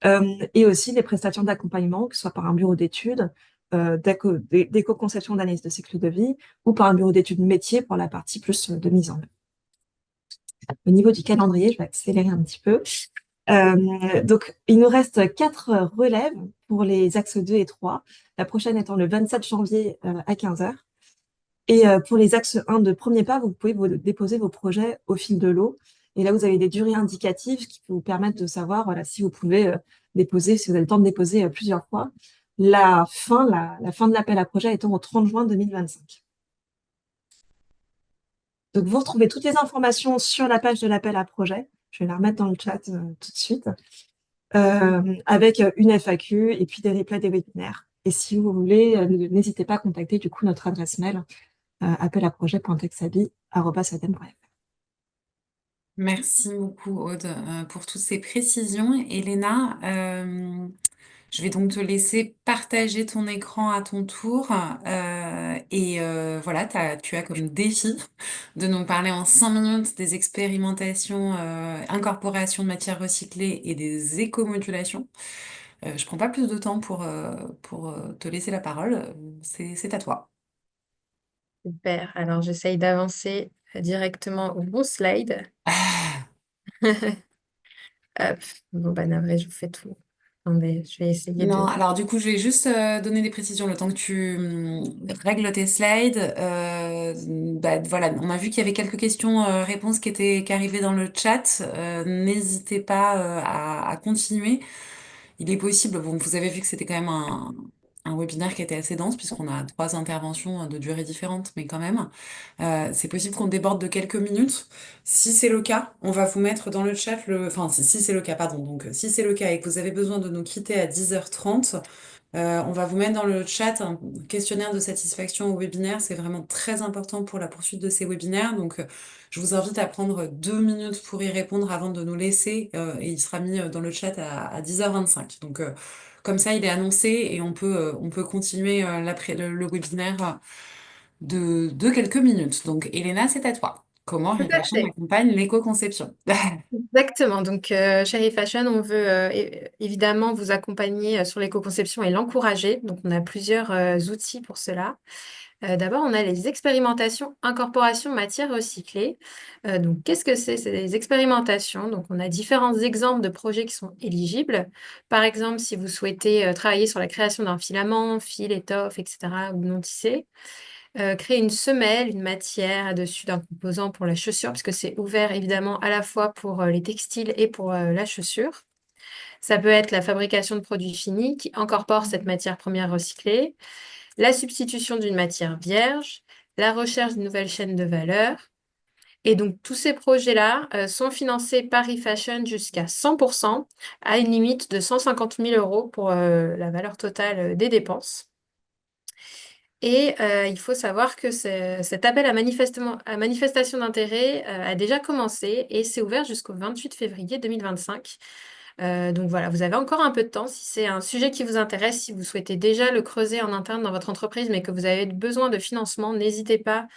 et aussi les prestations d'accompagnement, que ce soit par un bureau d'études, d'éco-conception d'analyse de cycle de vie, ou par un bureau d'études métier pour la partie plus de mise en œuvre. Au niveau du calendrier, je vais accélérer un petit peu. Donc, il nous reste 4 relèves pour les axes 2 et 3, la prochaine étant le 27 janvier à 15 h. Et pour les axes 1 de premier pas, vous pouvez déposer vos projets au fil de l'eau. Et là, vous avez des durées indicatives qui vous permettent de savoir voilà, si vous pouvez déposer, si vous avez le temps de déposer plusieurs fois. La fin de l'appel à projet étant au 30 juin 2025. Donc, vous retrouvez toutes les informations sur la page de l'appel à projet. Je vais la remettre dans le chat tout de suite. Avec une FAQ et puis des replays des webinaires. Et si vous voulez, n'hésitez pas à contacter du coup notre adresse mail appelaprojet.texabi@adem.fr. Merci beaucoup, Aude, pour toutes ces précisions. Elena, je vais donc te laisser partager ton écran à ton tour. Voilà, tu as comme défi de nous parler en 5 minutes des expérimentations, incorporation de matières recyclées et des éco-modulations. Je prends pas plus de temps pour te laisser la parole. C'est à toi. Super. Alors, j'essaye d'avancer directement au bon slide. Ah, Hop. Bon, bah, navré, je vous fais tout. Attendez, je vais essayer non, de... alors du coup, je vais juste donner des précisions le temps que tu règles tes slides. Bah, voilà, on a vu qu'il y avait quelques questions-réponses qui arrivaient dans le chat. N'hésitez pas à continuer. Il est possible, bon, vous avez vu que c'était quand même un webinaire qui était assez dense, puisqu'on a 3 interventions de durée différente, mais quand même. C'est possible qu'on déborde de quelques minutes. Si c'est le cas, on va vous mettre dans le chat le... Enfin, si c'est le cas, pardon. Donc, si c'est le cas et que vous avez besoin de nous quitter à 10h30, on va vous mettre dans le chat un questionnaire de satisfaction au webinaire. C'est vraiment très important pour la poursuite de ces webinaires. Donc, je vous invite à prendre 2 minutes pour y répondre avant de nous laisser. Et il sera mis dans le chat à 10h25. Donc, comme ça, il est annoncé et on peut continuer le webinaire de quelques minutes. Donc, Elena, c'est à toi. Comment Tout à Refashion fait. accompagne l'éco-conception? Exactement. Donc, chez Fashion, on veut évidemment vous accompagner sur l'éco-conception et l'encourager. Donc, on a plusieurs outils pour cela. D'abord, on a les expérimentations incorporation matière recyclée. Donc, qu'est-ce que c'est? C'est des expérimentations. Donc, on a différents exemples de projets qui sont éligibles. Par exemple, si vous souhaitez travailler sur la création d'un filament, fil, étoffe, etc., ou non tissé, créer une semelle, une matière dessus d'un composant pour la chaussure, puisque c'est ouvert évidemment à la fois pour les textiles et pour la chaussure. Ça peut être la fabrication de produits finis qui incorporent cette matière première recyclée, la substitution d'une matière vierge, la recherche d'une nouvelle chaîne de valeur. Et donc, tous ces projets-là sont financés par eFashion jusqu'à 100%, à une limite de 150 000 euros pour la valeur totale des dépenses. Et il faut savoir que cet appel à manifestation d'intérêt a déjà commencé et c'est ouvert jusqu'au 28 février 2025. Donc voilà, vous avez encore un peu de temps. Si c'est un sujet qui vous intéresse, si vous souhaitez déjà le creuser en interne dans votre entreprise, mais que vous avez besoin de financement, n'hésitez pas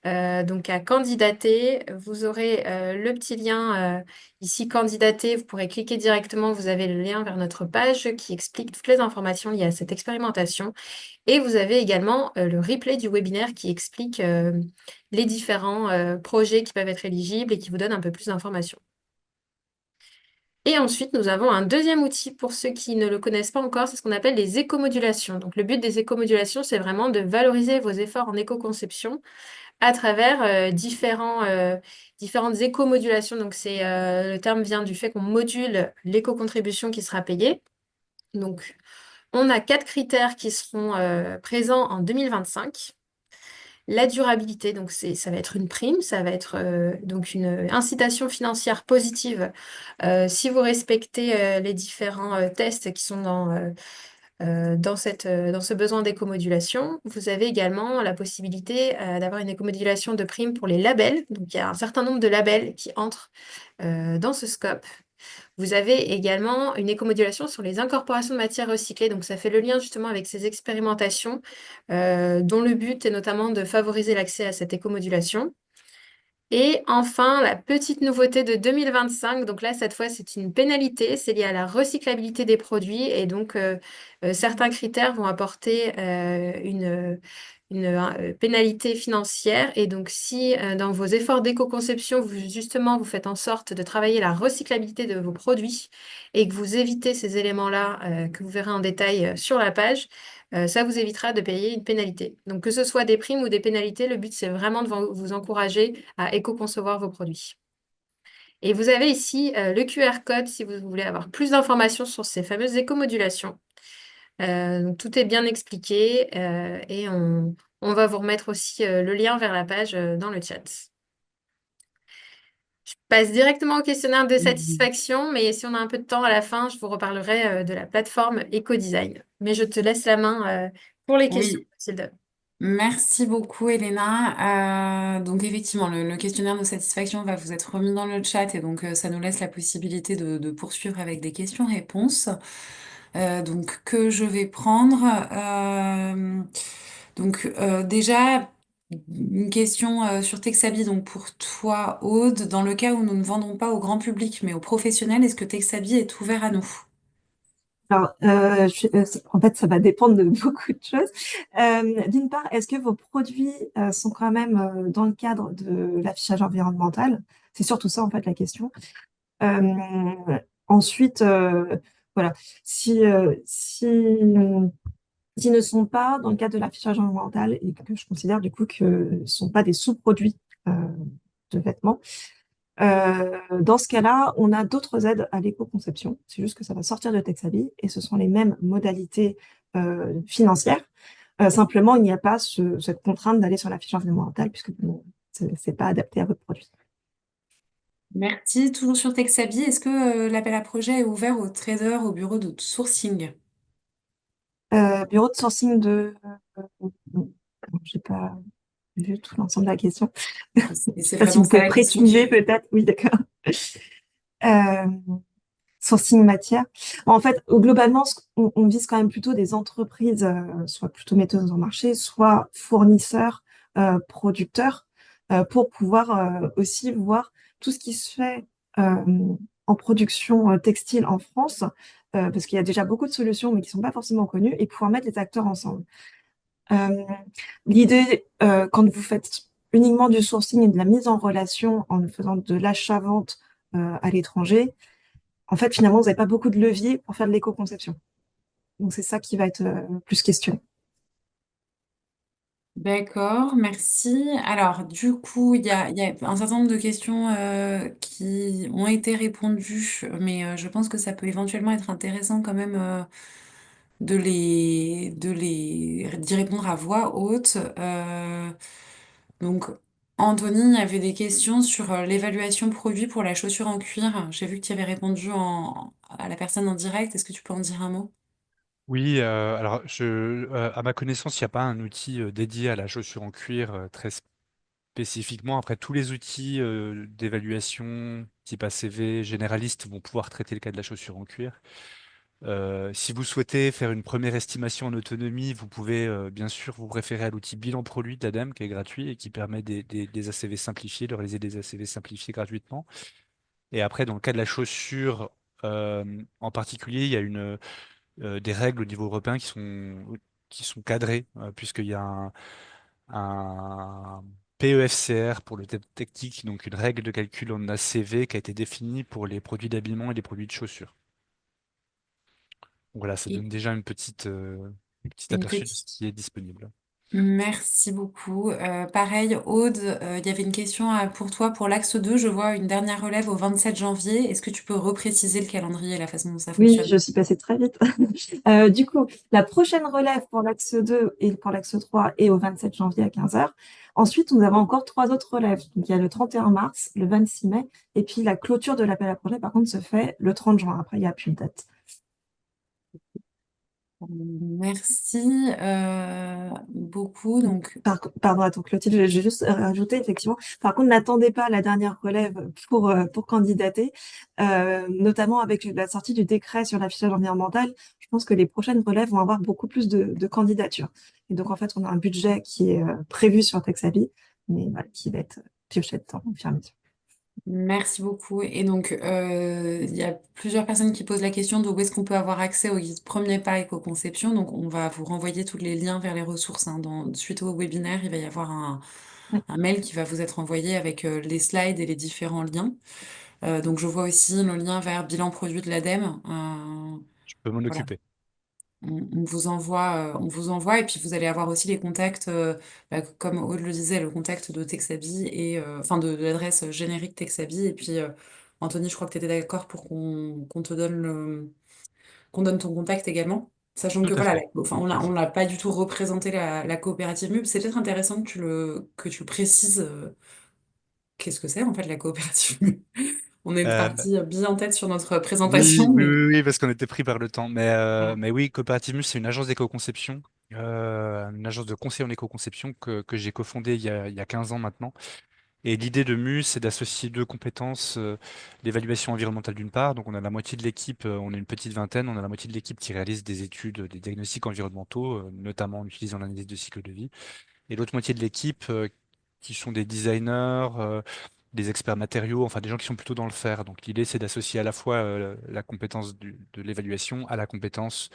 donc à candidater. Vous aurez le petit lien ici, candidater. Vous pourrez cliquer directement. Vous avez le lien vers notre page qui explique toutes les informations liées à cette expérimentation. Et vous avez également le replay du webinaire qui explique les différents projets qui peuvent être éligibles et qui vous donne un peu plus d'informations. Et ensuite, nous avons un deuxième outil pour ceux qui ne le connaissent pas encore, c'est ce qu'on appelle les écomodulations. Donc, le but des écomodulations, c'est vraiment de valoriser vos efforts en éco-conception à travers différentes éco-modulations. Donc, le terme vient du fait qu'on module l'éco-contribution qui sera payée. Donc, on a 4 critères qui seront présents en 2025. La durabilité, donc ça va être une prime, ça va être donc une incitation financière positive si vous respectez les différents tests qui sont dans ce besoin d'écomodulation. Vous avez également la possibilité d'avoir une écomodulation de prime pour les labels. Donc, il y a un certain nombre de labels qui entrent dans ce scope. Vous avez également une écomodulation sur les incorporations de matières recyclées. Donc, ça fait le lien justement avec ces expérimentations dont le but est notamment de favoriser l'accès à cette écomodulation. Et enfin, la petite nouveauté de 2025, donc là, cette fois, c'est une pénalité, c'est lié à la recyclabilité des produits et donc certains critères vont apporter une pénalité financière. Et donc, si dans vos efforts d'éco-conception, justement, vous faites en sorte de travailler la recyclabilité de vos produits et que vous évitez ces éléments-là que vous verrez en détail sur la page, ça vous évitera de payer une pénalité. Donc, que ce soit des primes ou des pénalités, le but, c'est vraiment de vous encourager à éco-concevoir vos produits. Et vous avez ici le QR code si vous voulez avoir plus d'informations sur ces fameuses éco-modulations. Donc, tout est bien expliqué et on va vous remettre aussi le lien vers la page dans le chat. Je passe directement au questionnaire de satisfaction, mais si on a un peu de temps à la fin, je vous reparlerai de la plateforme EcoDesign. Mais je te laisse la main pour les questions, Oui. Mathilde. Merci beaucoup, Elena. Donc effectivement, le questionnaire de satisfaction va vous être remis dans le chat et donc ça nous laisse la possibilité de poursuivre avec des questions-réponses. Donc que je vais prendre. Déjà, une question sur Texabi. Donc pour toi, Aude, dans le cas où nous ne vendons pas au grand public mais aux professionnels, est-ce que Texabi est ouvert à nous? Alors, en fait, ça va dépendre de beaucoup de choses. D'une part, est-ce que vos produits sont quand même dans le cadre de l'affichage environnemental? C'est surtout ça, en fait, la question. Euh, ensuite, voilà, s'ils ne sont pas dans le cadre de l'affichage environnemental et que je considère du coup que ne sont pas des sous-produits euh, de vêtements, dans ce cas-là, on a d'autres aides à l'éco-conception. C'est juste que ça va sortir de Texabi et ce sont les mêmes modalités financières. Simplement, il n'y a pas cette contrainte d'aller sur l'affichage environnemental puisque bon, c'est pas adapté à votre produit. Merci. Toujours sur Texabi, est-ce que l'appel à projet est ouvert aux traders, au bureau de sourcing? Bureau de sourcing de... non, j'ai pas vu tout l'ensemble de la question. Je Et sais c'est pas si vraiment vous ça pouvez la question. préciser peut-être. Oui, d'accord. Euh, sourcing matière. Bon, en fait, globalement, on vise quand même plutôt des entreprises, soit plutôt metteuses en marché, soit fournisseurs, producteurs, pour pouvoir aussi voir tout ce qui se fait en production textile en France, parce qu'il y a déjà beaucoup de solutions, mais qui sont pas forcément connues, et pouvoir mettre les acteurs ensemble. Euh, L'idée, quand vous faites uniquement du sourcing et de la mise en relation en faisant de l'achat-vente à l'étranger, en fait, finalement, vous n'avez pas beaucoup de leviers pour faire de l'éco-conception. Donc, c'est ça qui va être plus questionné. D'accord, merci. Alors, du coup, il y a un certain nombre de questions qui ont été répondues, mais je pense que ça peut éventuellement être intéressant quand même d'y répondre à voix haute. Donc, Anthony, il y avait des questions sur l'évaluation produit pour la chaussure en cuir. J'ai vu que tu y avais répondu à la personne en direct. Est-ce que tu peux en dire un mot? Oui, alors à ma connaissance, il n'y a pas un outil dédié à la chaussure en cuir très spécifiquement. Après, tous les outils d'évaluation type ACV généralistes vont pouvoir traiter le cas de la chaussure en cuir. Si vous souhaitez faire une première estimation en autonomie, vous pouvez bien sûr vous référer à l'outil bilan produit de l'ADEME qui est gratuit et qui permet des ACV simplifiés, de réaliser des ACV simplifiés gratuitement. Et après, dans le cas de la chaussure en particulier, il y a des règles au niveau européen qui sont cadrées, puisqu'il y a un PEFCR pour le technique, donc une règle de calcul en ACV qui a été définie pour les produits d'habillement et les produits de chaussure. Donc voilà, ça Et donne déjà petit une aperçu de ce petite. qui est disponible. Merci beaucoup. Pareil, Aude, il y avait une question pour toi pour l'axe 2. Je vois une dernière relève au 27 janvier. Est-ce que tu peux repréciser le calendrier et la façon dont ça Oui, fonctionne? je suis passée très vite. Du coup, la prochaine relève pour l'axe 2 et pour l'axe 3 est au 27 janvier à 15 heures. Ensuite, nous avons encore trois autres relèves. Donc, il y a le 31 mars, le 26 mai, et puis la clôture de l'appel à projet, par contre, se fait le 30 juin. Après, il n'y a plus de date. Merci beaucoup. Donc, Pardon, attends, Clotilde, j'ai juste rajouté, effectivement. Par contre, n'attendez pas la dernière relève pour candidater, notamment avec la sortie du décret sur l'affichage environnemental. Je pense que les prochaines relèves vont avoir beaucoup plus de candidatures. Et donc, en fait, on a un budget qui est prévu sur Texabi, mais voilà, qui va être pioché dedans au fur et à mesure. merci beaucoup. Et donc, il y a plusieurs personnes qui posent la question de où est-ce qu'on peut avoir accès au guide Premier pas éco-conception. Donc, on va vous renvoyer tous les liens vers les ressources, hein. Suite au webinaire, il va y avoir Ouais. un mail qui va vous être envoyé avec les slides et les différents liens. Donc, je vois aussi le lien vers bilan produit de l'ADEME. Je peux m'en Voilà. occuper. On vous envoie, et puis vous allez avoir aussi les contacts, comme Aude le disait, le contact de Texabi et enfin de l'adresse générique Texabi. Et puis Anthony, je crois que tu étais d'accord pour qu'on te donne qu'on donne ton contact également. Sachant Tout que à voilà, fait. enfin, Avec on plaisir. n'a pas du tout représenté la coopérative MUB. C'est peut-être intéressant que tu le précises. Qu'est-ce que c'est en fait la coopérative MUB? On est Euh, parti bien en tête sur notre oui, présentation, oui, mais oui, oui, parce qu'on était pris par le temps. voilà. Mais oui, Coopératimus, c'est une agence d'éco-conception, une agence de conseil en éco-conception que j'ai cofondée il y a 15 ans maintenant. Et l'idée de MU, c'est d'associer deux compétences, l'évaluation environnementale d'une part, donc on a la moitié de l'équipe, on est une petite vingtaine, on a la moitié de l'équipe qui réalise des études, des diagnostics environnementaux, notamment en utilisant l'analyse de cycle de vie, et l'autre moitié de l'équipe qui sont des designers, des experts matériaux, enfin des gens qui sont plutôt dans le faire. Donc l'idée, c'est d'associer à la fois la compétence de l'évaluation à la compétence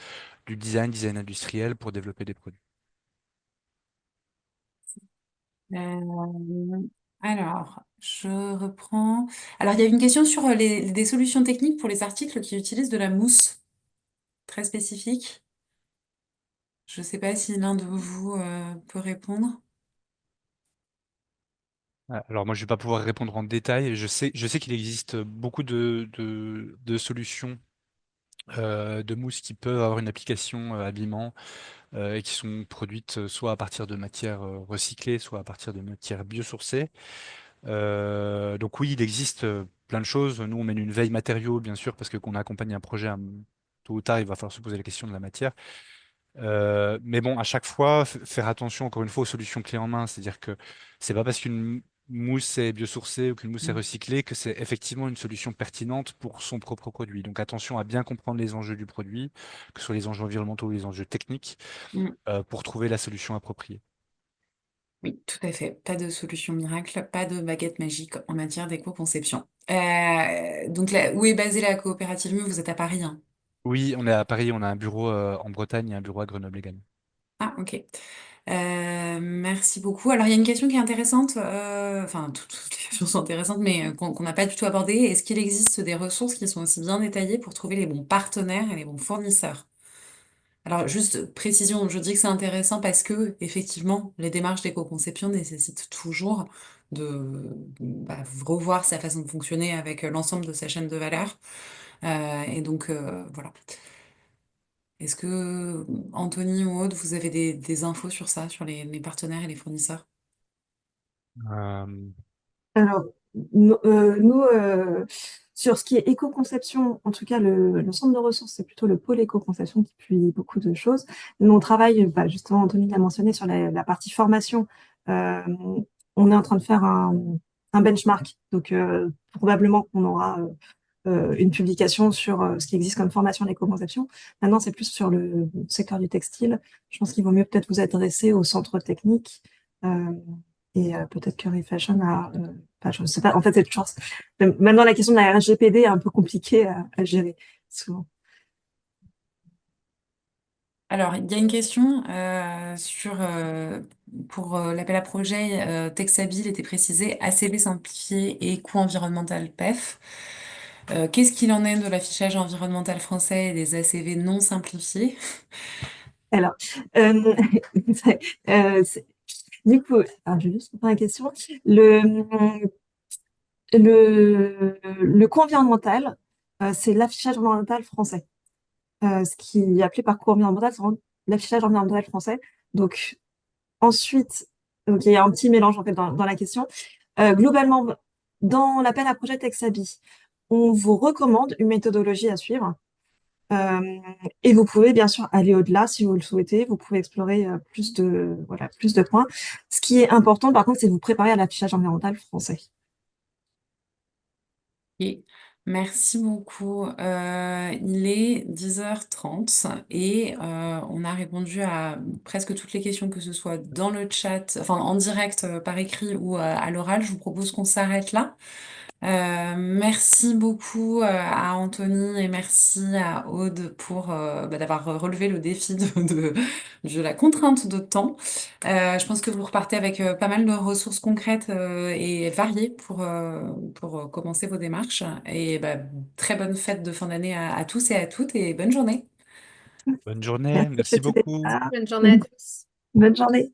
du design industriel pour développer des produits. Euh, alors, je reprends. Alors, il y a une question sur des solutions techniques pour les articles qui utilisent de la mousse très spécifique. Je ne sais pas si l'un de vous peut répondre. Alors moi, je vais pas pouvoir répondre en détail. Je sais qu'il existe beaucoup de solutions de mousse qui peuvent avoir une application habillement et qui sont produites soit à partir de matières recyclées, soit à partir de matières biosourcées. Donc oui, il existe plein de choses. Nous, on mène une veille matériaux, bien sûr, parce que qu'on accompagne un projet, tôt ou tard, il va falloir se poser la question de la matière. Mais bon, à chaque fois, faire attention, encore une fois, aux solutions clés en main. C'est-à-dire que c'est pas parce qu'une mousse est biosourcée ou qu'une mousse est Mm. recyclée que c'est effectivement une solution pertinente pour son propre produit. Donc attention à bien comprendre les enjeux du produit, que ce soit les enjeux environnementaux ou les enjeux techniques, Mm. pour trouver la solution appropriée. Oui, tout à fait. Pas de solution miracle, pas de baguette magique en matière d'éco-conception. Donc là, où est basée la coopérative MU? Vous êtes à Paris, hein? Oui, on est à Paris, on a un bureau en Bretagne et un bureau à Grenoble également. Ah, ok. Merci beaucoup. Alors, il y a une question qui est intéressante, enfin, toutes les questions sont intéressantes, mais qu'on n'a pas du tout abordée. Est-ce qu'il existe des ressources qui sont aussi bien détaillées pour trouver les bons partenaires et les bons fournisseurs? Alors, juste précision, je dis que c'est intéressant parce que, effectivement, les démarches d'éco-conception nécessitent toujours de revoir sa façon de fonctionner avec l'ensemble de sa chaîne de valeur. Et donc, voilà. Est-ce que, Anthony ou Aude, vous avez des infos sur ça, sur les partenaires et les fournisseurs? Euh, Alors, nous, sur ce qui est éco-conception, en tout cas, le centre de ressources, c'est plutôt le pôle éco-conception qui publie beaucoup de choses. Nous, on travaille, bah, justement, Anthony l'a mentionné, sur la partie formation. Euh, on est en train de faire un benchmark. Donc, probablement qu'on aura une publication sur ce qui existe comme formation en éco-conception. Maintenant, c'est plus sur le secteur du textile. Je pense qu'il vaut mieux peut-être vous adresser au centre technique. Euh, et peut-être que Refashion a, enfin, je ne sais pas, en fait, c'est toujours, maintenant la question de la RGPD est un peu compliquée à gérer, souvent. Alors, il y a une question pour l'appel à projet, Texabil était précisé ACV simplifié et coût environnemental PEF. Qu'est-ce qu'il en est de l'affichage environnemental français et des ACV non simplifiés? Alors, euh, euh, c'est- du coup, alors, je vais juste reprendre la question. Le, le coût environnemental, c'est l'affichage environnemental français. Ce qui est appelé par coût environnemental, c'est vraiment l'affichage environnemental français. Donc, ensuite, donc il y a un petit mélange en fait dans la question. Globalement, dans l'appel à projet Texabi, on vous recommande une méthodologie à suivre. Euh, et vous pouvez bien sûr aller au-delà si vous le souhaitez. Vous pouvez explorer plus de points. Ce qui est important, par contre, c'est de vous préparer à l'affichage environnemental français. Ok. Merci beaucoup. Il est 10h30 et on a répondu à presque toutes les questions, que ce soit dans le chat, enfin en direct par écrit ou à l'oral. Je vous propose qu'on s'arrête là. Merci beaucoup à Anthony et merci à Aude pour d'avoir relevé le défi de la contrainte de temps. Je pense que vous repartez avec pas mal de ressources concrètes et variées pour commencer vos démarches. Et bah, très bonne fête de fin d'année à tous et à toutes et bonne journée. Bonne journée, Merci, merci petit beaucoup. départ. Bonne journée à tous. Bonne journée.